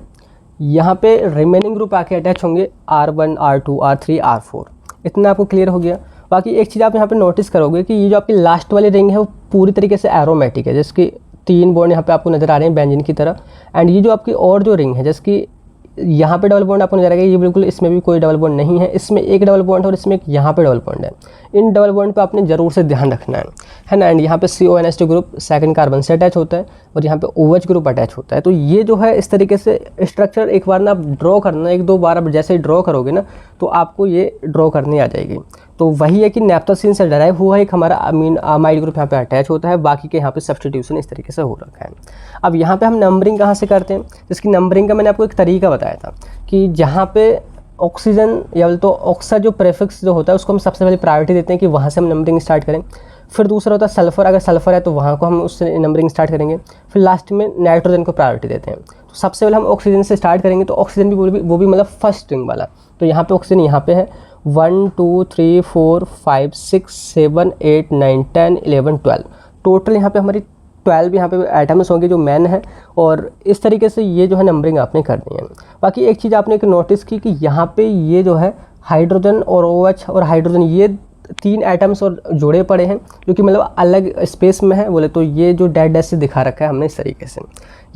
यहाँ पे रिमेनिंग ग्रुप आके अटैच होंगे R1 R2 R3 R4, इतना आपको क्लियर हो गया। बाकी एक चीज़ आप यहाँ पे नोटिस करोगे कि ये जो आपकी लास्ट वाली रिंग है वो पूरी तरीके से एरोमेटिक है, जिसकी 3 बॉन्ड यहाँ पे आपको नज़र आ रहे हैं बेंजीन की तरह। एंड ये जो आपकी और जो रिंग है जिसकी यहाँ पे डबल बॉन्ड आपको नजर आएगा, ये बिल्कुल इसमें भी कोई डबल बॉन्ड नहीं है, इसमें एक डबल बॉन्ड है और इसमें एक यहाँ पे डबल बॉन्ड है। इन डबल बॉन्ड पे आपने ज़रूर से ध्यान रखना है ना। एंड यहाँ पे CONS2 ग्रुप सेकंड कार्बन से अटैच होता है और यहाँ पे OH ग्रुप अटैच होता है। तो ये जो है इस तरीके से स्ट्रक्चर एक बार ना आप ड्रॉ करना, 1-2 बार आप जैसे ही ड्रॉ करोगे ना तो आपको ये ड्रॉ करनी आ जाएगी। तो वही है कि नैफ्थासीन से डेराइव हुआ है, एक हमारा अमाइड ग्रुप यहाँ पे अटैच होता है, बाकी के यहाँ पे सब्स्टिट्यूशन इस तरीके से हो रखा है। अब यहाँ पे हम नंबरिंग कहाँ से करते हैं? जिसकी नंबरिंग का मैंने आपको एक तरीका बताया था कि जहाँ पे ऑक्सीजन या तो ऑक्सा जो प्रेफिक्स जो होता है उसको हम सबसे पहले प्रायोरिटी देते हैं कि वहाँ से हम नंबरिंग स्टार्ट करें। फिर दूसरा होता है सल्फर, अगर सल्फर है तो वहाँ को हम उससे नंबरिंग स्टार्ट करेंगे। फिर लास्ट में नाइट्रोजन को प्रायोरिटी देते हैं। तो सबसे पहले हम ऑक्सीजन से स्टार्ट करेंगे, तो ऑक्सीजन भी वो भी मतलब फर्स्ट रिंग वाला। तो यहाँ पे ऑक्सीजन यहाँ पे है 1 2 3 4 5 6 7 8 9 10 11 12, टोटल यहाँ पे हमारी 12 यहाँ पे आइटम्स होंगे जो मेन है। और इस तरीके से ये जो है नंबरिंग आपने करनी है। बाकी एक चीज़ आपने एक नोटिस की कि यहाँ पे ये जो है हाइड्रोजन और OH और हाइड्रोजन ये 3 आइटम्स और जोड़े पड़े हैं जो कि मतलब अलग स्पेस में है बोले तो ये जो डैश डैश से दिखा रखा है हमने इस तरीके से,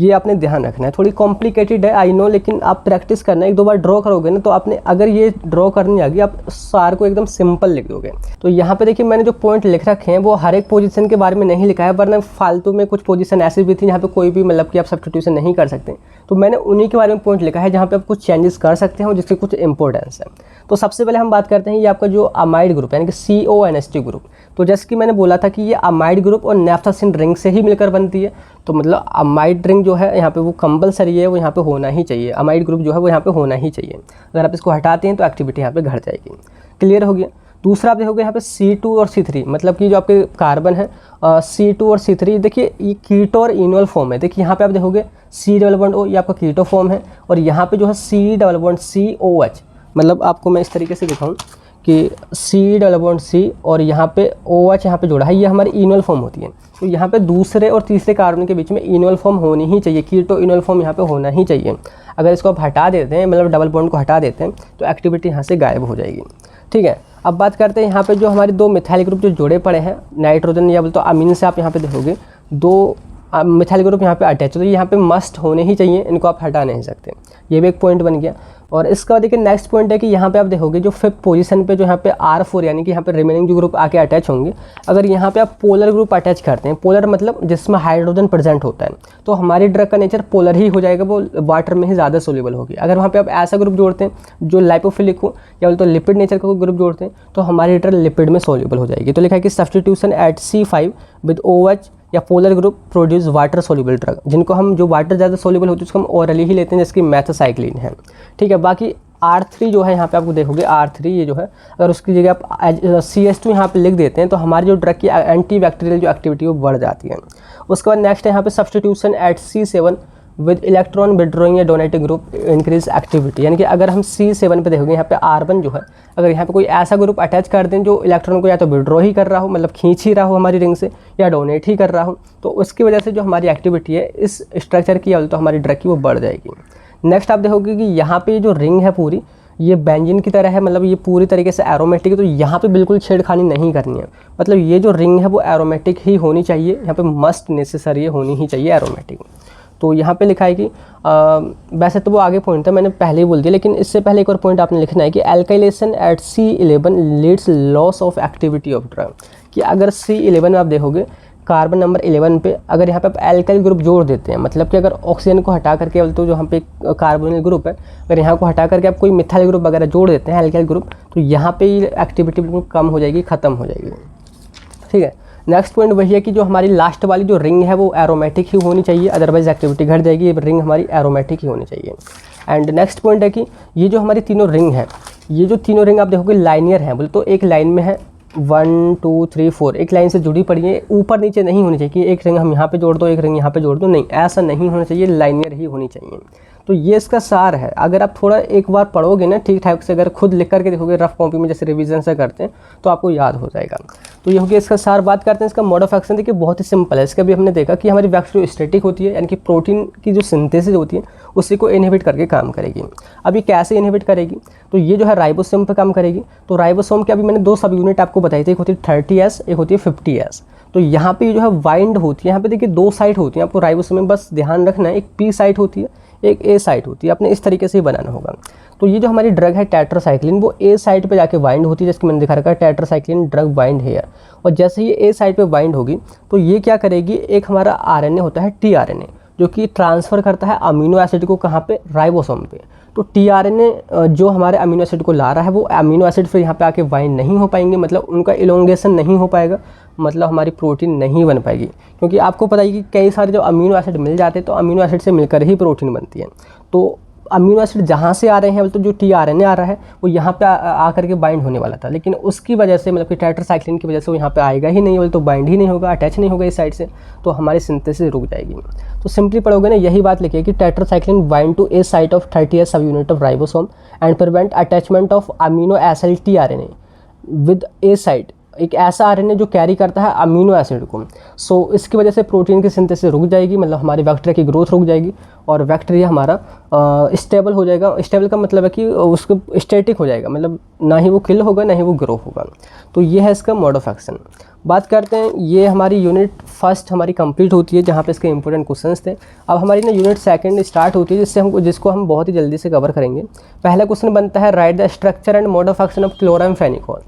ये आपने ध्यान रखना है। थोड़ी कॉम्प्लिकेटेड है आई नो, लेकिन आप प्रैक्टिस करना, 1-2 बार ड्रॉ करोगे ना तो आपने अगर ये ड्रॉ करनी आ गई आप सार को एकदम सिंपल लिख दोगे। तो यहाँ पे देखिए मैंने जो पॉइंट लिख रखे हैं वो हर एक पोजीशन के बारे में नहीं लिखा है, वरना फालतू में कुछ पोजीशन ऐसी भी थी जहाँ पे कोई भी मतलब कि आप सब्स्टिट्यूशन नहीं कर सकते। तो मैंने उन्हीं के बारे में पॉइंट लिखा है जहाँ पे आप कुछ चेंजेस कर सकते हैं और जिसकी कुछ इंपॉर्टेंस है। तो सबसे पहले हम बात करते हैं ये आपका जो अमाइड ग्रुप है यानी कि CONS2 ग्रुप। तो जैसे कि मैंने बोला था कि ये अमाइड ग्रुप और नैफ्थासीन रिंग से ही मिलकर बनती है। तो मतलब अमाइड रिंग जो है यहाँ पे वो कंपलसरी है, वो यहाँ पे होना ही चाहिए। अमाइड ग्रुप जो है वो यहाँ पे होना ही चाहिए। अगर आप इसको हटाते हैं तो एक्टिविटी यहाँ पे घट जाएगी। क्लियर हो गया। दूसरा आप देखोगे यहाँ पे C2 और C3, मतलब कि जो आपके कार्बन है C2 और C3, देखिए ये कीटो और इनोल फॉर्म है। देखिए यहाँ पे आप देखोगे C डबल बॉन्ड O, ये आपका कीटो फॉर्म है, और यहाँ पे जो है C डबल बॉन्ड COH, मतलब आपको मैं इस तरीके से दिखाऊँ कि C डबल बॉन्ड C और यहाँ पे OH यहाँ पे जोड़ा है, ये हमारी इनोल फॉर्म होती है। तो यहाँ पे दूसरे और तीसरे कार्बन के बीच में इनोल फॉर्म होनी ही चाहिए, कीटो इनोल फॉर्म यहाँ पे होना ही चाहिए। अगर इसको आप हटा देते हैं, मतलब डबल बॉन्ड को हटा देते हैं, तो एक्टिविटी यहाँ से गायब हो जाएगी। ठीक है, अब बात करते हैं यहाँ पे जो हमारे दो मिथाइल ग्रुप जो जोड़े पड़े हैं नाइट्रोजन या बोलते तो अमीन से, आप यहाँ पे देखोगे दो मिथाइल ग्रुप यहाँ पे अटैच, तो यहाँ पे मस्ट होने ही चाहिए, इनको आप हटा नहीं सकते। ये भी एक पॉइंट बन गया। और इसका बाद देखिए नेक्स्ट पॉइंट है कि यहाँ पे आप देखोगे जो 5th पोजीशन पे जो यहाँ पे R4 यानी कि यहाँ पे रिमेनिंग जो ग्रुप आके अटैच होंगे, अगर यहाँ पे आप पोलर ग्रुप अटैच करते हैं, पोलर मतलब जिसमें हाइड्रोजन प्रेजेंट होता है, तो हमारी ड्रग का नेचर पोलर ही हो जाएगा, वो वाटर में ही ज़्यादा सोल्यूबल होगी। अगर वहाँ पे आप ऐसा ग्रुप जोड़ते हैं जो लाइपोफिलिक हो या बोलते लिपिड नेचर का कोई ग्रुप जोड़ते हैं, तो हमारी ड्रग लिपिड में सोल्यूबल हो जाएगी। तो लिखा है कि substitution at C5 with OH या polar group produce water soluble drug, जिनको हम जो वाटर ज़्यादा सोल्यूबल होती है उसको हम ओरली ही लेते हैं, जिसकी मेथासाइक्लिन है। ठीक है, बाकी R3 जो है यहाँ पे आपको देखोगे R3 ये जो है, अगर उसकी जगह आप CH2 यहाँ पे लिख देते हैं, तो हमारी जो ड्रग की एंटी बैक्टीरियल जो एक्टिविटी वो बढ़ जाती है। उसके बाद नेक्स्ट है यहाँ पे substitution at C7 with electron withdrawing या डोनेटिंग ग्रुप इंक्रीज एक्टिविटी, यानी कि अगर हम C7 पे देखोगे यहाँ पे R1 जो है, अगर यहाँ पे कोई ऐसा ग्रुप अटैच कर दें जो इलेक्ट्रॉन को या तो विड्रॉ ही कर रहा हो, मतलब खींच ही रहा हो हमारी रिंग से, या डोनेट ही कर रहा हो, तो उसकी वजह से जो हमारी एक्टिविटी है इस स्ट्रक्चर की, तो हमारी ड्रग की वो बढ़ जाएगी। नेक्स्ट आप देखोगे कि यहाँ पे जो रिंग है पूरी ये बेंजीन की तरह है, मतलब ये पूरी तरीके से एरोमेटिक है, तो यहाँ पे बिल्कुल छेड़खानी नहीं करनी है, मतलब ये जो रिंग है वो एरोमेटिक ही होनी चाहिए, यहाँ पे मस्ट नेसेसरी होनी ही चाहिए एरोमेटिक। तो यहाँ पे लिखा है कि वैसे तो वो आगे पॉइंट था, मैंने पहले ही बोल दिया, लेकिन इससे पहले एक और पॉइंट आपने लिखना है कि alkylation at C11 leads loss of activity of drug, कि अगर C11 में आप देखोगे कार्बन नंबर 11 पे अगर यहाँ पे आप एल्काइल ग्रुप जोड़ देते हैं, मतलब कि अगर ऑक्सीजन को हटा करके, तो जो यहाँ पे कार्बोनिल ग्रुप है, अगर यहाँ को हटा करके आप कोई मिथाइल ग्रुप वगैरह जोड़ देते हैं एल्काइल ग्रुप, तो यहाँ पे एक्टिविटी बिल्कुल कम हो जाएगी, ख़त्म हो जाएगी। ठीक है, नेक्स्ट पॉइंट वही है कि जो हमारी लास्ट वाली जो रिंग है वो एरोमेटिक ही होनी चाहिए, अदरवाइज एक्टिविटी घट जाएगी, ये रिंग हमारी एरोमेटिक ही होनी चाहिए। एंड नेक्स्ट पॉइंट है कि ये जो हमारी तीनों रिंग है, ये जो तीनों रिंग आप देखोगे लाइनियर हैं, बोले तो एक लाइन में है 1 2 3 4, एक लाइन से जुड़ी पड़ी है, ऊपर नीचे नहीं होनी चाहिए कि एक रिंग हम यहाँ पे जोड़ दो एक रिंग यहाँ पे जोड़ दो, नहीं, ऐसा नहीं होना चाहिए, लाइनियर ही होनी चाहिए। तो ये इसका सार है। अगर आप थोड़ा एक बार पढ़ोगे ना ठीक ठाक से, अगर खुद लिख करके देखोगे रफ कॉपी में जैसे रिवीजन से करते हैं, तो आपको याद हो जाएगा। तो ये हो गया इसका सार। बात करते हैं इसका मोड ऑफ एक्शन। देखिए बहुत ही सिंपल है, इसका भी हमने देखा कि हमारी बैक्टीरियोस्टैटिक होती है, यानी कि प्रोटीन की जो सिंथेसिस होती है उसी को इनहिबिट करके काम करेगी। अब ये कैसे इनहिबिट करेगी, तो ये जो है राइबोसोम पे काम करेगी। तो राइबोसोम के अभी मैंने दो सब यूनिट आपको बताई थी, एक होती है 30S, एक होती है 50S। तो यहाँ पे जो है वाइंड होती है, यहाँ पे देखिए दो साइट होती है, आपको राइबोसोम में बस ध्यान रखना है, एक P साइट होती है एक A साइट होती है, आपने इस तरीके से ही बनाना होगा। तो ये जो हमारी ड्रग है टेट्रासाइक्लिन, वो A साइट पे जाके बाइंड होती है, जैसे मैंने दिखा रखा है टेट्रासाइक्लिन ड्रग बाइंड हेयर। और जैसे ही A साइट पे बाइंड होगी तो ये क्या करेगी, एक हमारा RNA होता है tRNA, जो कि ट्रांसफ़र करता है अमीनो एसिड को कहाँ पे, राइबोसोम पे। तो tRNA जो हमारे अमीनो एसिड को ला रहा है, वो अमीनो एसिड फिर यहाँ पे आके बाइंड नहीं हो पाएंगे, मतलब उनका इलोंगेशन नहीं हो पाएगा, मतलब हमारी प्रोटीन नहीं बन पाएगी। क्योंकि आपको पता है कि कई सारे जो अमीनो एसिड मिल जाते हैं तो अमीनो एसिड से मिलकर ही प्रोटीन बनती है। तो अमीनो एसिड जहाँ से आ रहे हैं, तो जो tRNA आ रहा है वो यहाँ पे आकर के बाइंड होने वाला था, लेकिन उसकी वजह से, मतलब कि टेट्रासाइक्लिन की वजह से वो यहाँ पे आएगा ही नहीं, तो बाइंड ही नहीं होगा, अटैच नहीं होगा इस साइड से, तो हमारी सिंथेसिस रुक जाएगी। तो सिंपली पढ़ोगे ना, यही बात लिखिए कि tetracycline bind to A site of 30S subunit of ribosome and prevent attachment of amino acid tRNA with A site, एक ऐसा RNA जो कैरी करता है अमीनो एसिड को। सो इसकी वजह से प्रोटीन की सिंथेसिस रुक जाएगी, मतलब हमारी बैक्टीरिया की ग्रोथ रुक जाएगी और बैक्टीरिया हमारा स्टेबल हो जाएगा। स्टेबल का मतलब है कि उसको स्टैटिक हो जाएगा, मतलब ना ही वो किल होगा ना ही वो ग्रो होगा। तो ये है इसका मोड ऑफ एक्शन। बात करते हैं, ये हमारी यूनिट फर्स्ट हमारी कंप्लीट होती है, जहाँ पे इसके इंपॉर्टेंट क्वेश्चंस थे। अब हमारी ना यूनिट सेकंड स्टार्ट होती है, जिसको हम बहुत ही जल्दी से कवर करेंगे। पहला क्वेश्चन बनता है, right the structure and mode of action of chloramphenicol.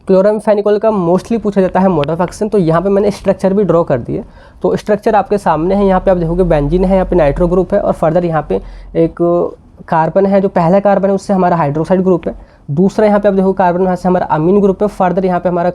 Chloramphenicol का मोस्टली पूछा जाता है मोड ऑफ एक्शन, तो यहाँ पे मैंने स्ट्रक्चर भी ड्रॉ कर दिए। तो स्ट्रक्चर आपके सामने है, यहाँ पे आप देखोगे बेंजीन है, यहाँ पे नाइट्रो ग्रुप है और फर्दर यहाँ पे एक कार्बन है, जो पहला कार्बन है उससे हमारा हाइड्रोक्साइड ग्रुप है। दूसरा यहाँ पे आप देखो कार्बन यहाँ से हमारा अमीन ग्रुप है, फर्दर यहाँ पे हमारा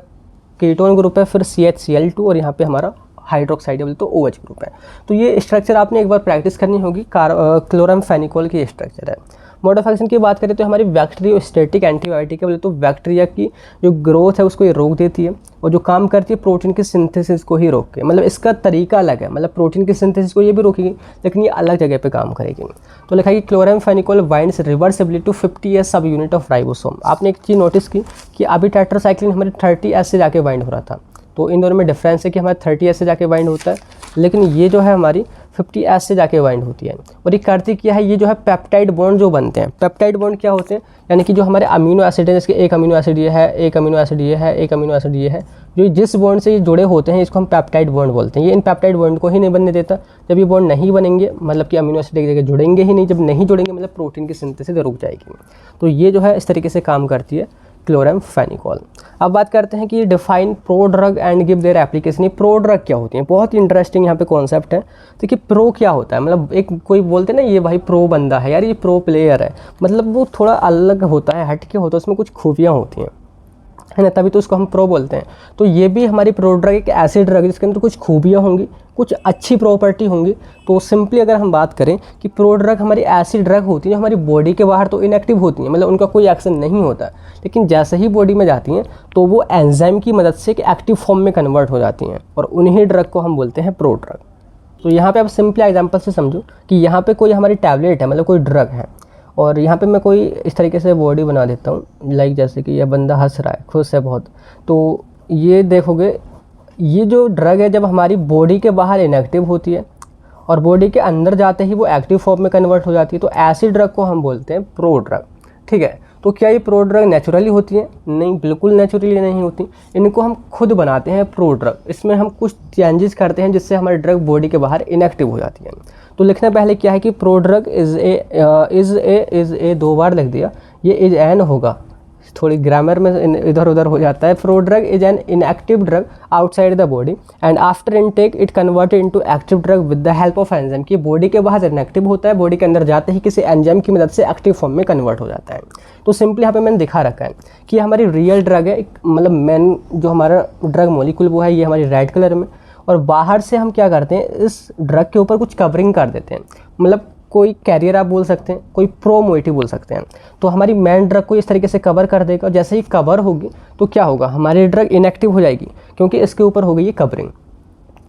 कीटोन ग्रुप है, फिर CHCl2 और यहाँ पे हमारा हाइड्रोक्साइड तो OH ग्रुप है। तो ये स्ट्रक्चर आपने एक बार प्रैक्टिस करनी होगी, क्लोरामफेनिकोल की स्ट्रक्चर है। मोड ऑफ एक्शन की बात करें तो हमारी बैक्टीरियोस्टैटिक एंटीबायोटिक है, बोले तो बैक्टीरिया की जो ग्रोथ है उसको ये रोक देती है और जो काम करती है प्रोटीन की सिंथेसिस को ही रोक के, मतलब इसका तरीका अलग है, मतलब प्रोटीन की सिंथेसिस को ये भी रोकेगी लेकिन ये अलग जगह पे काम करेगी। तो लिखा है कि chloramphenicol binds reversibly to 50s subunit of ribosome. आपने एक चीज़ नोटिस की कि अभी टेट्रासाइक्लिन हमारे 30s से जाके बाइंड हो रहा था, तो इन दोनों में डिफरेंस है कि हमारे 30s से जाके बाइंड होता है, लेकिन ये जो है हमारी 50s से जाके बाइंड होती है। और ये करती क्या है, ये जो है पेप्टाइड बॉन्ड जो बनते हैं, पेप्टाइड बॉन्ड क्या होते हैं, यानी कि जो हमारे अमीनो एसिड है, जैसे एक अमीनो एसिड ये है, एक अमीनो एसिड ये है, एक अमीनो एसिड ये है, जो जिस बॉन्ड से ये जुड़े होते हैं इसको हम पेप्टाइड बॉन्ड बोलते हैं। ये इन पेप्टाइड बॉन्ड को ही नहीं बनने देता। जब ये बॉन्ड नहीं बनेंगे मतलब कि अमीनो एसिड एक जगह जुड़ेंगे ही नहीं, जब नहीं जुड़ेंगे मतलब प्रोटीन की सिंथेसिस रुक जाएगी। तो ये जो है इस तरीके से काम करती है क्लोरामफेनिकोल। अब बात करते हैं कि define pro drug and give their application. ये प्रो ड्रग क्या होती है, बहुत ही इंटरेस्टिंग यहाँ पे कॉन्सेप्ट है। तो कि प्रो क्या होता है, मतलब एक कोई बोलते हैं ना ये भाई प्रो बंदा है यार, ये प्रो प्लेयर है, मतलब वो थोड़ा अलग होता है, हटके होता है, उसमें कुछ खूबियाँ होती हैं, है ना, तभी तो उसको हम प्रो बोलते हैं। तो ये भी हमारी प्रो ड्रग एक ऐसी ड्रग है जिसके अंदर कुछ खूबियाँ होंगी, कुछ अच्छी प्रॉपर्टी होंगी। तो सिंपली अगर हम बात करें कि प्रो ड्रग हमारी ऐसी ड्रग होती है जो हमारी बॉडी के बाहर तो इनएक्टिव होती हैं, मतलब उनका कोई एक्शन नहीं होता, लेकिन जैसे ही बॉडी में जाती हैं तो वो एंजाइम की मदद से एक एक्टिव फॉर्म में कन्वर्ट हो जाती हैं, और उन्हीं ड्रग को हम बोलते हैं प्रो ड्रग। तो यहाँ पे आप सिंपली एग्जाम्पल से समझो कि यहाँ पे कोई हमारी टैबलेट है, मतलब कोई ड्रग है, और यहाँ पे मैं कोई इस तरीके से बॉडी बना देता हूँ, लाइक जैसे कि यह बंदा हंस रहा है, खुश है बहुत, तो ये देखोगे ये जो ड्रग है जब हमारी बॉडी के बाहर इनएक्टिव होती है और बॉडी के अंदर जाते ही वो एक्टिव फॉर्म में कन्वर्ट हो जाती है, तो ऐसी ड्रग को हम बोलते हैं प्रो ड्रग। ठीक है, तो क्या ये प्रो ड्रग नेचुरली होती है? नहीं, बिल्कुल नेचुरली नहीं होती, इनको हम खुद बनाते हैं प्रो ड्रग। इसमें हम कुछ चेंजेस करते हैं जिससे हमारी ड्रग बॉडी के बाहर इनएक्टिव हो जाती है। तो लिखने पहले क्या है कि प्रो ड्रग इज़ ए 2 बार लिख दिया, ये इज एन होगा, थोड़ी ग्रामर में इधर उधर हो जाता है। Pro drug is an inactive drug outside the body and after intake it converted into active drug with the help of enzyme. कि बॉडी के बाहर इनएक्टिव होता है, बॉडी के अंदर जाते ही किसी एंजाइम की मदद से एक्टिव फॉर्म में कन्वर्ट हो जाता है। तो सिंपली यहाँ पे मैंने दिखा रखा है कि हमारी रियल ड्रग है, मतलब मेन जो हमारा ड्रग मॉलिक्यूल वो है ये हमारी रेड कलर में, और बाहर से हम क्या करते हैं इस ड्रग के ऊपर कुछ कवरिंग कर देते हैं, मतलब कोई कैरियर आप बोल सकते हैं, कोई प्रोमोटिव बोल सकते हैं। तो हमारी मेन ड्रग को इस तरीके से कवर कर देगा, और जैसे ही कवर होगी तो क्या होगा, हमारी ड्रग इनएक्टिव हो जाएगी क्योंकि इसके ऊपर हो गई ये कवरिंग।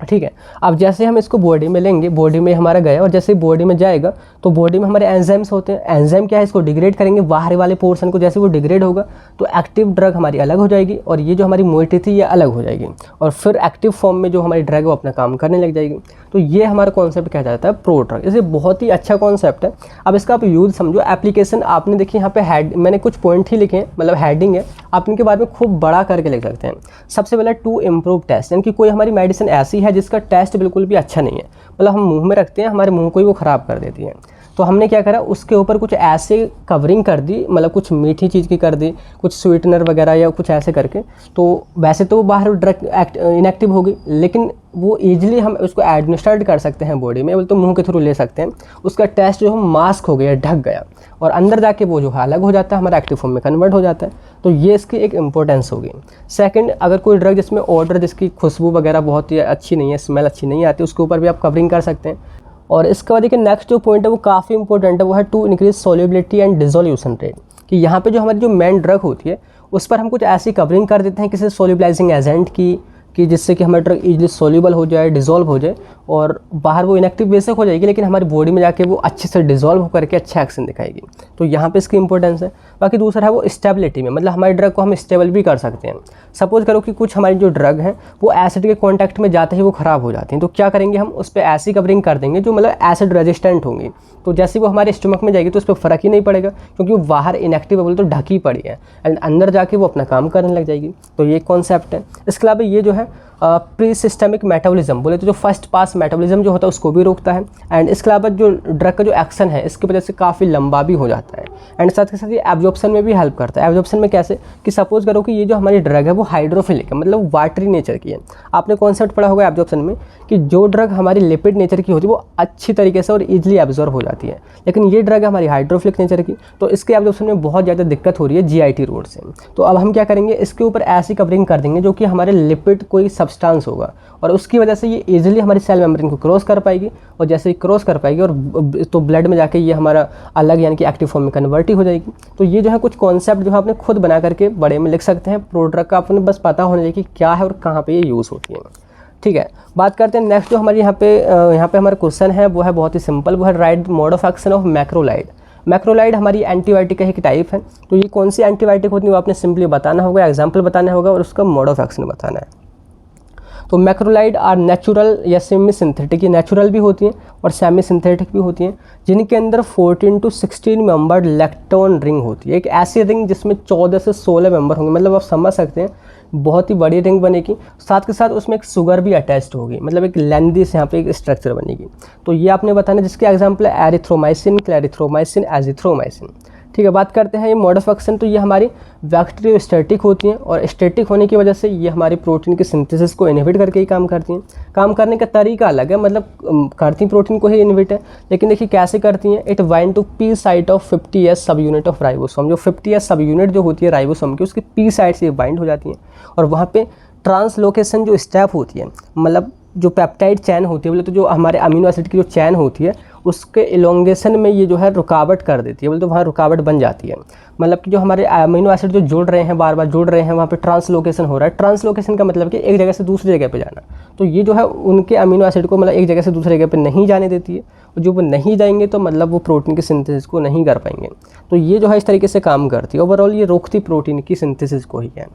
ठीक है, अब जैसे हम इसको बॉडी में लेंगे, बॉडी में हमारा गया और जैसे बॉडी में जाएगा तो बॉडी में हमारे एंजाइम्स होते हैं, एंजाइम क्या है इसको डिग्रेड करेंगे बाहर वाले पोर्शन को, जैसे वो डिग्रेड होगा तो एक्टिव ड्रग हमारी अलग हो जाएगी और ये जो हमारी मोइटी थी ये अलग हो जाएगी, और फिर एक्टिव फॉर्म में जो हमारी ड्रग है वो अपना काम करने लग जाएगी। तो ये हमारा कॉन्सेप्ट कहा जाता है प्रो ड्रग। इसे बहुत ही अच्छा कॉन्सेप्ट है। अब इसका आप यूज़ समझो, एप्लीकेशन आपने देखिए यहाँ पे हेड, मैंने कुछ पॉइंट ही लिखे हैं, मतलब हेडिंग है, आप इनके बारे में खूब बड़ा करके लिख सकते हैं। सबसे पहले टू इम्प्रूव टेस्ट, यानी कि कोई हमारी मेडिसिन ऐसी है जिसका टेस्ट बिल्कुल भी अच्छा नहीं है, मतलब हम मुंह में रखते हैं हमारे मुंह को ही वो ख़राब कर देती है। तो हमने क्या करा, उसके ऊपर कुछ ऐसे कवरिंग कर दी, मतलब कुछ मीठी चीज़ की कर दी, कुछ स्वीटनर वगैरह या कुछ ऐसे करके। तो वैसे तो वो बाहर ड्रग इनएक्टिव होगी, लेकिन वो ईजिली हम उसको एडमिनिस्ट्रेट कर सकते हैं बॉडी में, बोले तो मुंह के थ्रू ले सकते हैं। उसका टेस्ट जो है मास्क हो गया, ढक गया, और अंदर जाके वो जो है अलग हो जाता है, हमारा एक्टिव फॉर्म में कन्वर्ट हो जाता है। तो ये इसकी एक इंपॉर्टेंस होगी। सेकंड, अगर कोई ड्रग जिसमें ऑर्डर जिसकी खुशबू वगैरह बहुत ही अच्छी नहीं है, स्मेल अच्छी नहीं आती, उसके ऊपर भी आप कवरिंग कर सकते हैं। और इसके बाद देखिए नेक्स्ट जो पॉइंट है वो काफ़ी इंपॉर्टेंट है, वो है to increase solubility and dissolution rate. कि यहाँ पे जो हमारी जो मेन ड्रग होती है उस पर हम कुछ ऐसी कवरिंग कर देते हैं किसी सोल्युबलाइजिंग एजेंट की, कि जिससे कि हमारी ड्रग इजीली सोल्यूबल हो जाए, डिज़ोल्व हो जाए, और बाहर वो इनएक्टिव बेशक हो जाएगी लेकिन हमारी बॉडी में जाके वो अच्छे से डिज़ोल्व होकर के अच्छा एक्शन दिखाएगी। तो यहाँ पे इसकी इंपॉर्टेंस है। बाकी दूसरा है वो स्टेबिलिटी में, मतलब हमारी ड्रग को हम स्टेबल भी कर सकते हैं। सपोज करो कि कुछ हमारी जो ड्रग है वो एसिड के कॉन्टैक्ट में जाते ही वो ख़राब हो जाती हैं, तो क्या करेंगे हम उस पर ऐसी कवरिंग कर देंगे जो मतलब एसिड रेजिस्टेंट होंगी। तो जैसे वो हमारे स्टमक में जाएगी तो उस पर फ़र्क ही नहीं पड़ेगा क्योंकि वो बाहर इनएक्टिव है, बोले तो ढकी पड़ी है, एंड अंदर जाके वो अपना काम करने लग जाएगी। तो ये कॉन्सेप्ट है। इसके अलावा ये जो है प्री सिस्टमिक मेटाबॉलिज्म, बोले तो जो फर्स्ट पास मेटाबॉलिज्म जो होता है उसको भी रोकता है। एंड इसके अलावा जो ड्रग का जो एक्शन है इसकी वजह से काफ़ी लंबा भी हो जाता है। एंड साथ के साथ ये एब्जॉर्प्शन में भी हेल्प करता है। एब्जॉर्प्शन में कैसे, कि सपोज करो कि ये जो हमारी ड्रग है वो हाइड्रोफिलिक है, मतलब वाटरी नेचर की है। आपने कॉन्सेप्ट पढ़ा होगा एब्जॉर्प्शन में कि जो ड्रग हमारी लिपिड नेचर की होती है वो अच्छी तरीके से और ईजिली एब्जॉर्ब हो जाती है, लेकिन ये ड्रग है हमारी हाइड्रोफिलिक नेचर की, तो इसके एब्जॉर्प्शन में बहुत ज़्यादा दिक्कत हो रही है जीआईटी रोड से। तो अब हम क्या करेंगे, इसके ऊपर ऐसी कवरिंग कर देंगे जो कि हमारे लिपिड कोई सब्सटेंस होगा, और उसकी वजह से ये इजीली हमारी सेल मेम्ब्रेन को क्रॉस कर पाएगी, और जैसे ही क्रॉस कर पाएगी और तो ब्लड में जाके ये हमारा अलग यानी कि एक्टिव फॉर्म में कन्वर्ट ही हो जाएगी। तो ये जो है कुछ कॉन्सेप्ट जो है आपने खुद बना करके बड़े में लिख सकते हैं। प्रोडक्ट का आपने बस पता होना चाहिए कि क्या है और कहाँ पे ये यूज़ होती है। ठीक है, बात करते हैं नेक्स्ट जो हमारे यहाँ पे हमारा क्वेश्चन है वो है बहुत ही सिंपल, वो है right mode of action of macrolide. Macrolide हमारी एंटीबायोटिक का एक टाइप है। तो ये कौन सी एंटीबायोटिक होती है वो आपने सिंपली बताना होगा, एग्जाम्पल बताना होगा और उसका मोड ऑफ एक्शन बताना है। तो मैक्रोलाइड आर नेचुरल या सेमी सिंथेटिक, ये नेचुरल भी होती हैं और सेमी सिंथेटिक भी होती हैं, जिनके अंदर 14 to 16 मेंबर्ड लैक्टोन रिंग होती है। एक ऐसी रिंग जिसमें 14 से 16 मेंबर होंगे, मतलब आप समझ सकते हैं बहुत ही बड़ी रिंग बनेगी। साथ के साथ उसमें एक शुगर भी अटैच्ड होगी, मतलब एक लेंदी से यहाँ पे एक स्ट्रक्चर बनेगी। तो ये आपने बताना, जिसके एग्जाम्पल है एरिथ्रोमाइसिन, क्लैरिथ्रोमाइसिन, एजिथ्रोमाइसिन। ठीक है, बात करते हैं ये मोड ऑफ एक्शन। तो ये हमारी बैक्टीरियोस्टैटिक होती हैं और स्टैटिक होने की वजह से ये हमारी प्रोटीन की सिंथेसिस को इनहिबिट करके ही काम करती हैं। काम करने का तरीका अलग है, मतलब करती प्रोटीन को ही इनहिबिट है, लेकिन देखिए कैसे करती हैं। It bind to P site of 50s subunit of ribosome. जो 50s सब यूनिट जो होती है राइबोसोम की, उसकी पी साइड से बाइंड हो जाती हैं और वहाँ पे ट्रांसलोकेशन जो स्टेप होती है, मतलब जो पेप्टाइड चैन होती है, बोले तो जो हमारे अमीनो एसिड की जो चैन होती है उसके इलोंगेशन में ये जो है रुकावट कर देती है, बोले तो वहाँ रुकावट बन जाती है। मतलब कि जो हमारे अमीनो एसिड जो जुड़ रहे हैं, बार बार जुड़ रहे हैं, वहाँ पे ट्रांसलोकेशन हो रहा है। ट्रांसलोकेशन का मतलब कि एक जगह से दूसरी जगह पे जाना। तो ये जो है उनके अमीनो एसिड को मतलब एक जगह से दूसरी जगह पे नहीं जाने देती है, और जो वो नहीं जाएंगे तो मतलब वो प्रोटीन की सिंथेसिस को नहीं कर पाएंगे। तो ये जो है इस तरीके से काम करती है। ओवरऑल ये रोकती प्रोटीन की सिंथेसिस को ही है।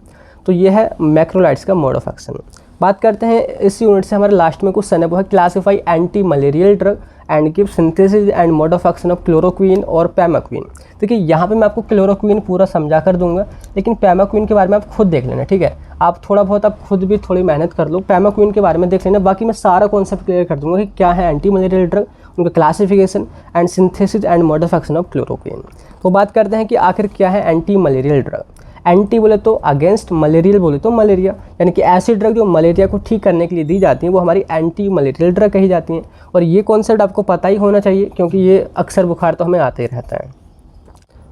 तो ये है मैक्रोलाइड्स का मोड ऑफ एक्शन। बात करते हैं इस यूनिट से हमारे लास्ट में क्वेश्चन है, वो है classify anti malarial drug and give synthesis and mode of action of chloroquine और पैमाक्वीन। देखिए यहाँ पे मैं आपको क्लोरोक्वीन पूरा समझा कर दूंगा, लेकिन पैमाक्वीन के बारे में आप खुद देख लेना। ठीक है, आप थोड़ा बहुत आप खुद भी थोड़ी मेहनत कर लो, पैमाक्वीन के बारे में देख लेना। बाकी मैं सारा कॉन्सेप्ट क्लियर कर दूंगा कि क्या है एंटी मलेरियल ड्रग, उनका classification and synthesis and mode of action of chloroquine. तो बात करते हैं कि आखिर क्या है एंटी मलेरियल ड्रग। एंटी बोले तो अगेंस्ट, मलेरियल बोले तो मलेरिया, यानी कि ऐसी ड्रग जो मलेरिया को ठीक करने के लिए दी जाती हैं वो हमारी एंटी मलेरियल ड्रग कही जाती हैं। और ये कॉन्सेप्ट आपको पता ही होना चाहिए, क्योंकि ये अक्सर बुखार तो हमें आते ही रहता है।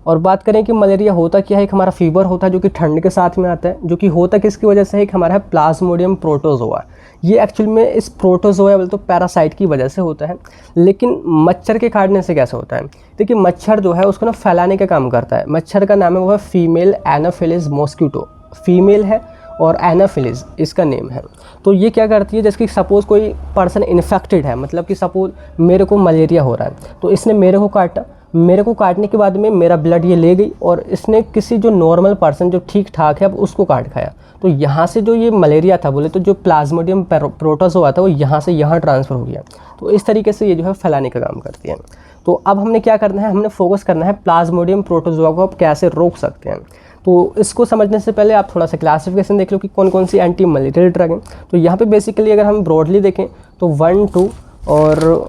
और बात करें कि मलेरिया होता क्या है, एक हमारा फीवर होता है जो कि ठंड के साथ में आता है, जो कि होता किसकी वजह से है, एक हमारा है प्लाज्मोडियम प्रोटोजोआ। ये एक्चुअल में इस प्रोटोजोआ बोले तो पैरासाइट की वजह से होता है, लेकिन मच्छर के काटने से कैसे होता है। देखिए मच्छर जो है उसको ना फैलाने का काम करता है। मच्छर का नाम है वो है फीमेल एनाफिलिस मॉस्किटो, फीमेल है और एनाफिलिस इसका नेम है। तो ये क्या करती है, जैसे कि सपोज़ कोई पर्सन इन्फेक्टेड है, मतलब कि सपोज मेरे को मलेरिया हो रहा है, तो इसने मेरे को काटा, मेरे को काटने के बाद में मेरा ब्लड ये ले गई और इसने किसी जो नॉर्मल पर्सन जो ठीक ठाक है अब उसको काट खाया। तो यहाँ से जो ये मलेरिया था बोले तो जो प्लाज्मोडियम प्रोटोजोआ था वो यहाँ से यहाँ ट्रांसफ़र हो गया। तो इस तरीके से ये जो है फैलाने का काम करती है। तो अब हमने क्या करना है, हमने फोकस करना है प्लाज्मोडियम प्रोटोजोआ को अब कैसे रोक सकते हैं। तो इसको समझने से पहले आप थोड़ा सा क्लासिफिकेशन देख लो कि कौन कौन सी एंटी मलेरियल ड्रग हैं। तो यहाँ पे बेसिकली अगर हम ब्रॉडली देखें तो 1, 2 और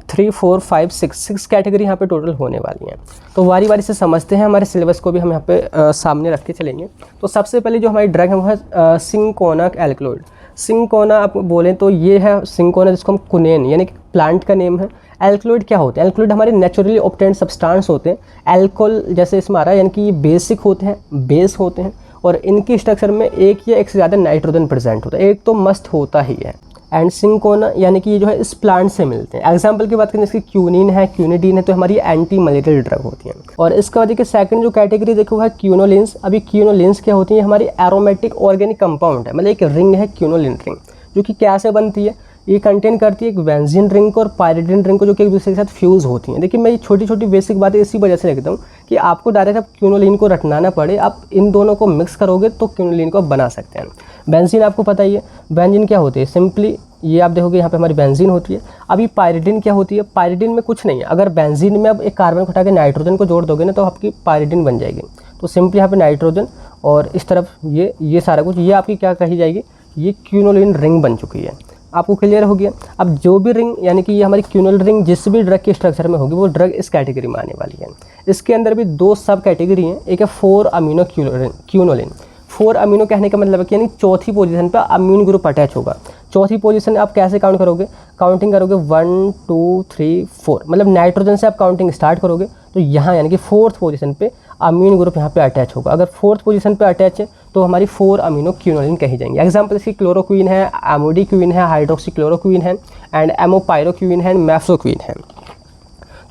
3, 4, 5, 6 कैटेगरी यहाँ पे टोटल होने वाली हैं। तो वारी वारी से समझते हैं, हमारे सिलेबस को भी हम यहाँ पे सामने रख के चलेंगे। तो सबसे पहले जो हमारी ड्रग है वो है सिंकोना एल्कलॉइड। सिंकोना आप बोलें तो ये है सिंकोना, जिसको हम कुनेन यानी कि प्लांट का नेम है। एल्कलॉइड क्या होते हैं, एल्कलॉइड हमारे नेचुरली ऑब्टेन्ड सब्सटेंस होते हैं। एल्कोहल जैसे इसमें आ रहा है, यानी कि ये बेसिक होते हैं, बेस होते हैं, और इनकी स्ट्रक्चर में एक या एक से ज़्यादा नाइट्रोजन प्रेजेंट होता है, एक तो मस्ट होता ही है। एंड सिंकोना यानी कि ये जो है इस प्लांट से मिलते हैं। एग्जाम्पल की बात करें इसकी क्यूनिन है, क्यूनिडीन है, तो हमारी एंटी मलेरियल ड्रग होती हैं। और इसके बाद देखिए सेकंड जो कैटेगरी देखो है क्यूनोलिन्स। अभी क्यूनोलिन्स क्या होती है, हमारी एरोमेटिक ऑर्गेनिक कंपाउंड है, मतलब एक रिंग है क्यूनोलिन रिंग, जो कि कैसे बनती है, ये कंटेन करती है एक बेंजीन रिंग को और पायरिडिन रिंग को, जो कि एक दूसरे के साथ फ्यूज़ होती हैं। देखिए मैं ये छोटी छोटी बेसिक बातें इसी वजह से लिखता हूँ कि आपको डायरेक्ट अब क्यूनोलिन को रटना ना पड़े, आप इन दोनों को मिक्स करोगे तो क्यूनोलिन को बना सकते हैं। बेंजीन आपको पता ही है, बेंजीन क्या होती है, सिंपली ये आप देखोगे यहाँ पे हमारी बेंजीन होती है। अभी पायरिडिन क्या होती है, पायरिडिन में कुछ नहीं है, अगर बेंजीन में अब एक कार्बन उठा के नाइट्रोजन को जोड़ दोगे ना तो आपकी पायरिडिन बन जाएगी। तो सिंपली यहाँ पे नाइट्रोजन और इस तरफ ये सारा कुछ, ये आपकी क्या कही जाएगी, ये क्यूनोलिन रिंग बन चुकी है। आपको क्लियर हो गया। अब जो भी रिंग यानी कि ये हमारी क्यूनोल रिंग जिस भी ड्रग के स्ट्रक्चर में होगी वो ड्रग इस कैटेगरी में आने वाली है। इसके अंदर भी 2 सब कैटेगरी हैं, एक है 4 अमीनो क्यूनोलिन। 4 अमीनो कहने का मतलब है कि यानी चौथी पोजीशन पर अमीनो ग्रुप अटैच होगा। चौथी पोजीशन आप कैसे काउंट करोगे, काउंटिंग करोगे 1, 2, 3, 4, मतलब नाइट्रोजन से आप काउंटिंग स्टार्ट करोगे तो यहाँ यानी कि 4th पोजीशन पे अमीनो ग्रुप यहाँ पे अटैच होगा। अगर 4th पोजीशन पे अटैच है तो हमारी 4 अमीनो क्यूनोलिन कही जाएंगे। एग्जांपल इसकी क्लोरोक्वीन है, एमोडिक्वीन है, हाइड्रोक्सीक्लोरोक्वीन है, एंड एमोपायरोक्वीन है, मैफ्लोक्वीन है।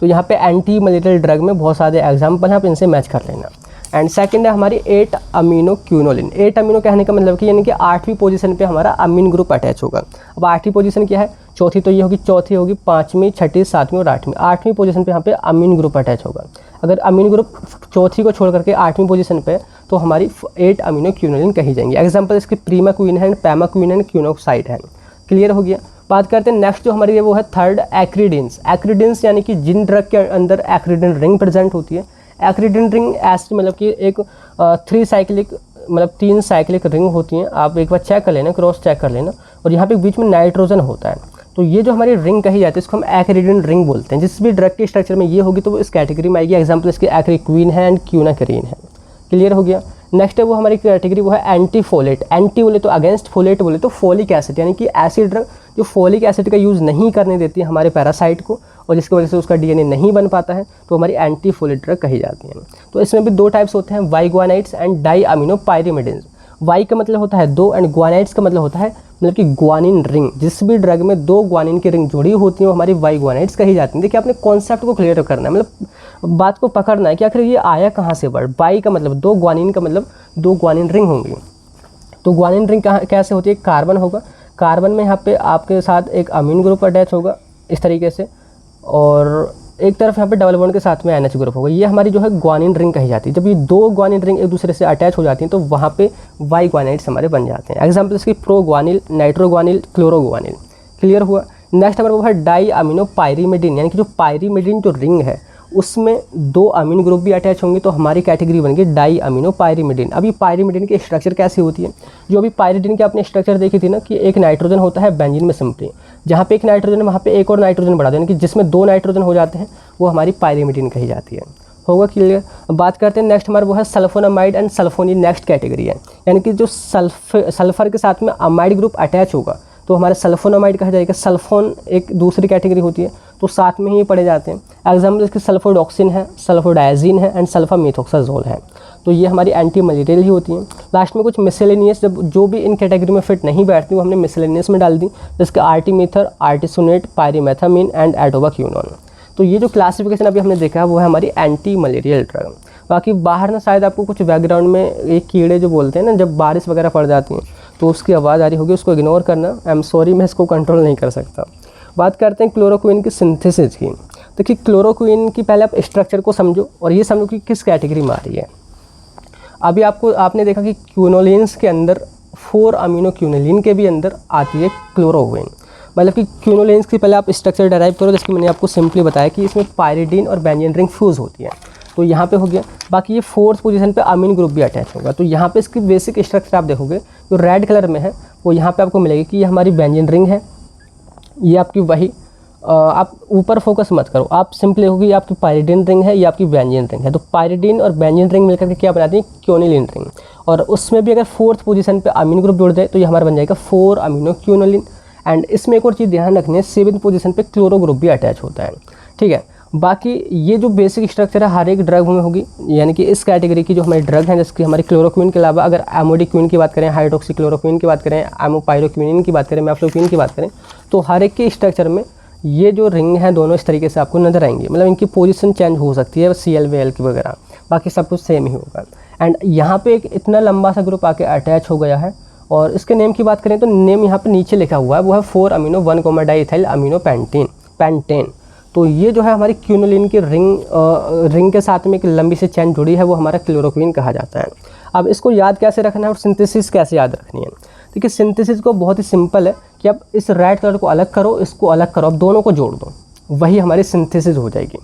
तो यहाँ पे एंटी मलेरियल ड्रग में बहुत सारे एग्जाम्पल हैं, आप इनसे मैच कर लेना। एंड सेकंड है हमारी 8 अमीनो क्यूनोलिन। 8 अमीनो कहने का मतलब कि यानी कि 8वीं पोजीशन पे हमारा अमीन ग्रुप अटैच होगा। अब 8वीं पोजीशन क्या है, चौथी तो ये होगी, चौथी होगी, 5वीं, 6ठी, 7वीं और 8वीं। 8वीं पोजीशन पे यहाँ पे अमीन ग्रुप अटैच होगा। अगर अमीन ग्रुप चौथी को छोड़ करके 8वीं पोजीशन पे तो हमारी 8 अमीनो क्यूनोलिन कही जाएंगी। एग्जाम्पल इसकी प्रीमाक्विन है, पैमाक्विन है, क्यूनोक्साइड है। क्लियर हो गया। बात करते हैं नेक्स्ट जो हमारी है वो है थर्ड एक्रीडिन्स। एक्रीडिन्स यानी कि जिन ड्रग के अंदर एक्रीडिन रिंग प्रेजेंट होती है। एक्रीडिन रिंग एसिड मतलब कि एक 3 साइक्लिक मतलब 3 साइक्लिक रिंग होती हैं। आप एक बार चेक कर लेना, क्रॉस चेक कर लेना। और यहाँ पे बीच में नाइट्रोजन होता है, तो ये जो हमारी रिंग कही जाती है इसको हम एक्रीडिन रिंग बोलते हैं। जिस भी ड्रग के स्ट्रक्चर में ये होगी तो वो इस कैटेगरी में आएगी। एग्जाम्पल इसकी एक्रीक्वीन है एंड क्यूनाकरीन है। क्लियर हो गया। नेक्स्ट है वो हमारी कैटेगरी वो है एंटीफोलेट। एंटी बोले तो अगेंस्ट, फोलेट बोले तो फोलिक एसिड, यानी कि ऐसी ड्रग जो फोलिक एसिड का यूज़ नहीं करने देती है हमारे पैरासाइट को और जिसकी वजह से उसका डीएनए नहीं बन पाता है, तो हमारी एंटीफोलेट ड्रग कही जाती है। तो इसमें भी 2 टाइप्स होते हैं, biguanides and diaminopyrimidines. Bi का मतलब होता है 2 एंड ग्वानाइड्स का मतलब होता है मतलब कि ग्वानिन रिंग। जिस भी ड्रग में 2 ग्वानिन की रिंग जुड़ी होती है वो हमारी वाई ग्वानाइड्स कही जाती है। देखिए आपने कॉन्सेप्ट को क्लियर करना है, मतलब बात को पकड़ना है कि आखिर ये आया कहाँ से वर्ड। वाई का मतलब 2, ग्वानिन का मतलब 2 ग्वानिन रिंग होंगी। तो ग्वानिन रिंग कहाँ कैसे होती है, कार्बन होगा, कार्बन में यहाँ पे आपके साथ एक अमीन ग्रुप अटैच होगा इस तरीके से, और एक तरफ यहाँ पे डबल बॉन्ड के साथ में NH ग्रुप होगा। ये हमारी जो है ग्वानिन रिंग कही जाती है। जब ये 2 ग्वानिन रिंग एक दूसरे से अटैच हो जाती हैं तो वहाँ पे वाई ग्वानाइड्स हमारे बन जाते हैं। एग्जाम्पल इसकी प्रोग्वानिल, नाइट्रोग्वानिल, क्लोरोग्वानिल। क्लियर हुआ। नेक्स्ट हमारा वो है डाई अमीनो पायरिमिडिन, यानी कि जो पायरिमिडिन जो रिंग है उसमें 2 अमीन ग्रुप भी अटैच होंगे तो हमारी कैटेगरी बन गई डाई अमीनो पायरिमिडिन। अब ये पायरिमिडिन की स्ट्रक्चर कैसी होती है, जो अभी पायरिमिडिन की आपने स्ट्रक्चर देखी थी ना कि एक नाइट्रोजन होता है बेंजीन में सिंपली, जहाँ पे एक नाइट्रोजन है वहाँ पे एक और नाइट्रोजन बढ़ा दो, यानी कि जिसमें 2 नाइट्रोजन हो जाते हैं वो हमारी पायरिमिडिन कही जाती है। होगा क्लियर। बात करते हैं नेक्स्ट हमारा वो है sulphonamide and sulphonyl. Next category है, यानी कि जो सल्फर के साथ में अमाइड ग्रुप अटैच होगा तो हमारे सल्फोनामाइड कहा जाएगा। सल्फोन एक दूसरी कैटेगरी होती है तो साथ में ही पढ़े जाते हैं। एग्जाम्पल इसके सल्फोडॉक्सिन है, सल्फोडायजीन है एंड सल्फामेथोक्साजोल है। तो ये हमारी एंटी मलेरियल ही होती हैं। लास्ट में कुछ मिसलेनियस जब जो भी इन कैटेगरी में फिट नहीं बैठती वो हमने मिसलेनियस में डाल दी, जिसके आर्टिमीथर, आर्टिसोनेट, पायरीमेथामीन एंड एटोबाक्यूनोन। तो ये जो क्लासिफिकेशन अभी हमने देखा है वो है हमारी एंटी मलेरियल ड्रग। बाकी बाहर ना शायद आपको कुछ बैकग्राउंड में एक कीड़े जो बोलते हैं ना, जब बारिश वगैरह पड़ जाती हैं तो उसकी आवाज़ आ रही होगी, उसको इग्नोर करना। आई एम सॉरी, मैं इसको कंट्रोल नहीं कर सकता। बात करते हैं क्लोरोक्विन की सिंथेसिस की। देखिए क्लोरोक्विन की पहले आप स्ट्रक्चर को समझो और ये समझो कि किस कैटेगरी में आ रही है। अभी आपने देखा कि क्यूनोलिन्स के अंदर 4 अमीनो क्यूनोलिन के भी अंदर आती है क्लोरोक्विन। मतलब कि क्यूनोलिन्स की पहले आप स्ट्रक्चर डेराइव करो, जिसकी मैंने आपको सिंपली बताया कि इसमें पायरिडीन और बेंजीन रिंग फ्यूज़ होती है। तो यहाँ पे हो गया। बाकी ये 4th पोजीशन पे अमीन ग्रुप भी अटैच होगा। तो यहाँ पे इसकी बेसिक स्ट्रक्चर आप देखोगे जो रेड कलर में है वो यहाँ पे आपको मिलेगी कि ये हमारी बेंजीन रिंग है, ये आपकी वही आप ऊपर फोकस मत करो, आप सिंपली होगी ये आपकी पायरिडीन रिंग है, ये आपकी बेंजीन रिंग है। तो पायरिडीन और बेंजीन रिंग मिलकर के क्या बनाती है, क्यूनोलिन रिंग। और उसमें भी अगर 4th पोजीशन पे अमीन ग्रुप जुड़ जाए तो ये हमारा बन जाएगा 4 अमीनो क्यूनोलिन। एंड इसमें एक और चीज़ ध्यान रखनी है, 7th पोजीशन पे क्लोरो ग्रुप भी अटैच होता है। ठीक है। बाकी ये जो बेसिक स्ट्रक्चर है हर एक ड्रग में होगी, यानी कि इस कैटेगरी की जो हमारी ड्रग है, जैसे हमारी क्लोरोक्विन के अलावा अगर एमोडिक्विन की बात करें, हाइड्रोक्सीक्लोरोक्विन की बात करें, एमोपाइरोक्विनिन की बात करें, मैफ्लोक्विन की बात करें, तो हर एक के स्ट्रक्चर में ये जो रिंग है दोनों इस तरीके से आपको नजर आएंगे। मतलब इनकी पोजीशन चेंज हो सकती है CL-VL की वगैरह, बाकी सब कुछ सेम ही होगा। एंड यहाँ पे एक इतना लंबा सा ग्रुप आके अटैच हो गया है। और इसके नेम की बात करें तो नेम यहाँ पे नीचे लिखा हुआ है, वो है 4 अमीनो 1 डाइइथाइल अमीनो पेंटेन। तो ये जो है हमारी क्यूनोलिन की रिंग के साथ में एक लंबी सी चेन जुड़ी है, वो हमारा क्लोरोक्विन कहा जाता है। अब इसको याद कैसे रखना है और सिंथेसिस कैसे याद रखनी है। देखिए सिंथेसिस को बहुत ही सिंपल है कि आप इस रेड कलर को अलग करो, इसको अलग करो, अब दोनों को जोड़ दो, वही हमारी सिंथेसिस हो जाएगी।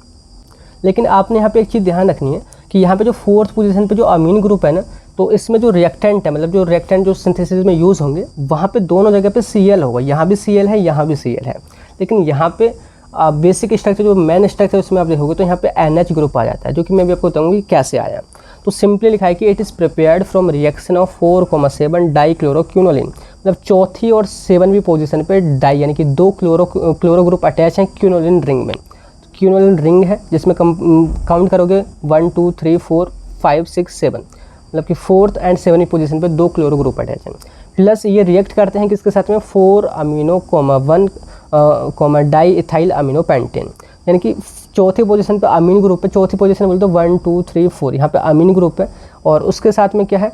लेकिन आपने यहाँ पे एक चीज़ ध्यान रखनी है कि यहाँ पे जो 4th पोजीशन पे जो अमीन ग्रुप है ना, तो इसमें जो रिएक्टेंट है, मतलब जो रिएक्टेंट जो सिंथेसिस में यूज़ होंगे, वहाँ पे दोनों जगह पे Cl होगा। यहाँ भी Cl है, यहाँ भी Cl है। लेकिन यहाँ पे बेसिक स्ट्रक्चर जो मेन स्ट्रक्चर उसमें आप देखोगे तो यहाँ पे NH ग्रुप आ जाता है, जो कि मैं भी आपको बताऊँगी कि कैसे आया। तो सिंपली लिखा है कि it is prepared from reaction of 4,7 डाइक्लोरोक्यूनोलिन। मतलब 4थी और 7वीं पोजीशन पे डाई यानी कि 2 क्लोरो ग्रुप अटैच हैं क्यूनोलिन रिंग में। क्यूनोलिन रिंग है जिसमें काउंट करोगे 1 2 3 4 5 6 7, मतलब कि 4th एंड 7वीं पोजीशन पे 2 क्लोरो ग्रुप अटैच हैं। प्लस ये रिएक्ट करते हैं किसके साथ में, 4 अमीनो 1 डाइइथाइल अमीनो पेंटेन, यानी कि चौथी पोजीशन पे अमीन ग्रुप है, चौथी पोजीशन बोल तो 1 2 3 4 यहाँ पे अमीन ग्रुप है, और उसके साथ में क्या है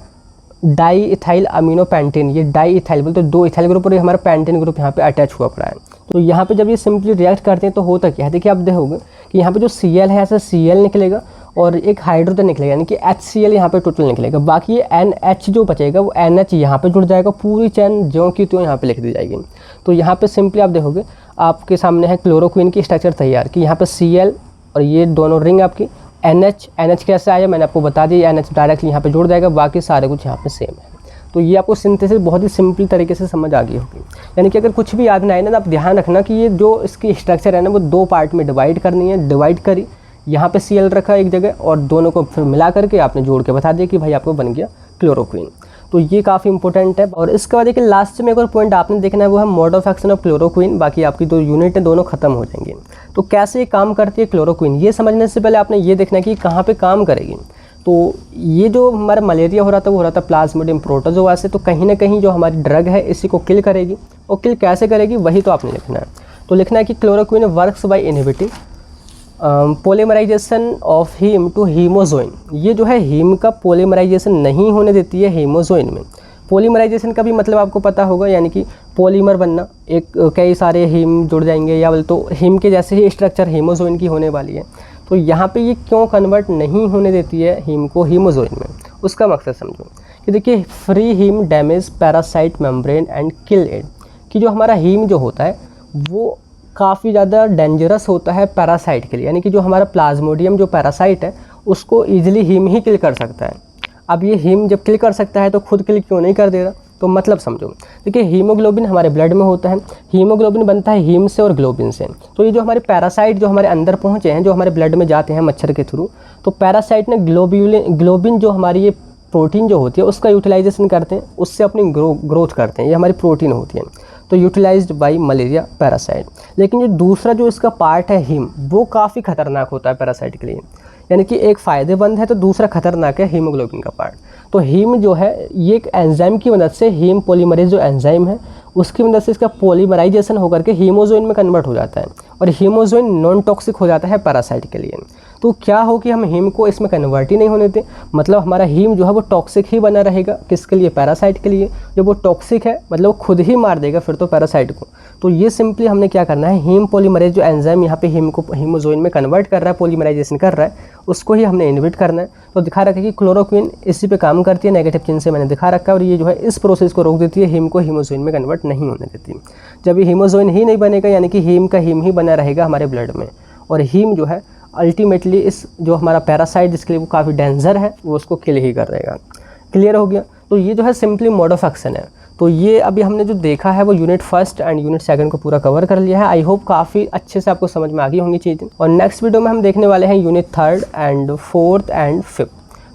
डाई इथाइल अमीनो पैंटेन, ये डाई इथाइल बोलते तो 2 इथाइल ग्रुप और ये हमारा पैंटेन ग्रुप यहाँ पे अटैच हुआ पड़ा है। तो यहाँ पे जब ये सिंपली रिएक्ट करते हैं तो होता क्या है, देखिए आप देखोगे कि यहाँ पे जो Cl है ऐसा Cl निकलेगा और एक हाइड्रोजन निकलेगा, यानी कि HCl यहाँ पे टोटल निकलेगा, बाकी ये NH जो बचेगा वो NH यहाँ पे जुड़ जाएगा, पूरी चैन ज्यों की त्यों यहाँ पे लिख दी जाएगी। तो यहाँ पे सिंपली आप देखोगे आपके सामने है क्लोरोक्विन की स्ट्रक्चर तैयार कि यहाँ पे Cl और ये दोनों रिंग आपकी NH कैसे आया मैंने आपको बता दिया, NH डायरेक्टली यहाँ पे जुड़ जाएगा, बाकी सारे कुछ यहाँ पे सेम है। तो ये आपको सिंथेसिस बहुत ही सिंपल तरीके से समझ आ गई होगी। यानी कि अगर कुछ भी याद ना आए ना तो आप ध्यान रखना कि ये जो इसकी स्ट्रक्चर है ना वो 2 पार्ट में डिवाइड करनी है, डिवाइड करी, यहाँ पे Cl रखा एक जगह और दोनों को फिर मिला करके आपने जोड़ के बता दिया कि भाई आपको बन गया क्लोरोक्विन। तो ये काफ़ी इंपॉर्टेंट है। और इसके बाद देखिए लास्ट में एक और पॉइंट आपने देखना है वो है mode of action of chloroquine, बाकी आपकी 2 यूनिट है दोनों खत्म हो जाएंगे। तो कैसे ये काम करती है क्लोरोक्विन, ये समझने से पहले आपने ये देखना है कि कहाँ पे काम करेगी। तो ये जो हमारा मलेरिया हो रहा था वो हो रहा था प्लाज्मोडियम प्रोटोजोआ से, तो कहीं ना कहीं जो हमारी ड्रग है इसी को किल करेगी, और किल कैसे करेगी वही तो आपने लिखना है। तो लिखना है कि chloroquine works by inhibiting polymerisation of heme to hemozoin. ये जो है हीम का पॉलीमराइजेशन नहीं होने देती है हीमोजोइन में। पॉलीमराइजेशन का भी मतलब आपको पता होगा, यानी कि पॉलीमर बनना, एक कई सारे हीम जुड़ जाएंगे, या बोले तो हीम के जैसे ही स्ट्रक्चर हीमोजोइन की होने वाली है। तो यहाँ पे ये क्यों कन्वर्ट नहीं होने देती है हीम को हीमोजोइन में, उसका मकसद समझो कि देखिए free heme damage parasite membrane and kill it, कि जो हमारा हीम जो होता है वो काफ़ी ज़्यादा डेंजरस होता है पैरासाइट के लिए, यानी कि जो हमारा प्लाज्मोडियम जो पैरासाइट है उसको ईजिली हीम ही किल कर सकता है। अब ये हीम जब किल कर सकता है तो खुद किल क्यों नहीं कर देगा, तो मतलब समझो। देखिए हीमोग्लोबिन हमारे ब्लड में होता है, हीमोग्लोबिन बनता है हीम से और ग्लोबिन से। तो ये जो हमारे पैरासाइट जो हमारे अंदर पहुँचे हैं, जो हमारे ब्लड में जाते हैं मच्छर के थ्रू, तो पैरासाइट ने ग्लोबिन जो हमारी ये प्रोटीन जो होती है उसका यूटिलाइजेशन करते हैं, उससे अपनी ग्रोथ करते हैं, ये हमारी प्रोटीन होती है। तो यूटिलाइज्ड बाय मलेरिया पैरासाइट। लेकिन जो दूसरा जो इसका पार्ट है हीम, वो काफ़ी खतरनाक होता है पैरासाइट के लिए, यानी कि एक फ़ायदेमंद है तो दूसरा खतरनाक है हीमोग्लोबिन का पार्ट। तो हीम जो है ये एक एंजाइम की मदद से, हीम पॉलीमरेज जो एंजाइम है उसकी मदद से इसका पॉलीमराइजेशन होकर के हीमोजोइन में कन्वर्ट हो जाता है, और हीमोजोइन नॉन टॉक्सिक हो जाता है पैरासाइट के लिए। तो क्या हो कि हम हीम को इसमें कन्वर्ट ही नहीं होने दें, मतलब हमारा हीम जो है वो टॉक्सिक ही बना रहेगा, किसके लिए, पैरासाइट के लिए। जब वो टॉक्सिक है मतलब वो खुद ही मार देगा फिर तो पैरासाइट को। तो ये सिंपली हमने क्या करना है, हीम पॉलीमरेज जो एंजाइम यहाँ पे हीम को हीमोजोइन में कन्वर्ट कर रहा है, पॉलीमराइजेशन कर रहा है, उसको ही हमने इनहिबिट करना है। तो दिखा रखा है कि क्लोरोक्विन इसी पे काम करती है, नेगेटिव चिन्ह से मैंने दिखा रखा है, और ये जो है इस प्रोसेस को रोक देती है, हीम को हीमोजोइन में कन्वर्ट नहीं होने देती। जब ये हीमोजोइन ही नहीं बनेगा, यानी कि हीम का हीम ही बना रहेगा हमारे ब्लड में, और हीम जो है अल्टीमेटली इस जो हमारा पैरासाइट जिसके लिए वो काफ़ी डेंजर है वो उसको किल ही कर देगा। क्लियर हो गया। तो ये जो है सिंपली मोड ऑफ एक्शन है। तो ये अभी हमने जो देखा है वो यूनिट 1 एंड यूनिट 2 को पूरा कवर कर लिया है। आई होप काफ़ी अच्छे से आपको समझ में आ गई होंगी चीज़ें। और नेक्स्ट वीडियो में हम देखने वाले हैं यूनिट 3 एंड 4 एंड 5।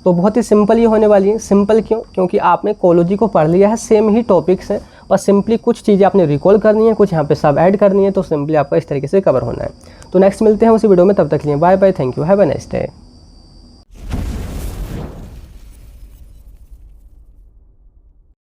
तो बहुत ही सिंपल ही होने वाली है। सिंपल क्यों? क्योंकि आपने कोलॉजी को पढ़ लिया है, सेम ही टॉपिक्स हैं, और सिंपली कुछ चीज़ें आपने रिकॉल करनी है, कुछ यहाँ पे सब ऐड करनी है, तो सिंपली आपका इस तरीके से कवर होना है। तो नेक्स्ट मिलते हैं उसी वीडियो में, तब तक के लिए bye bye, thank you, have a nice day.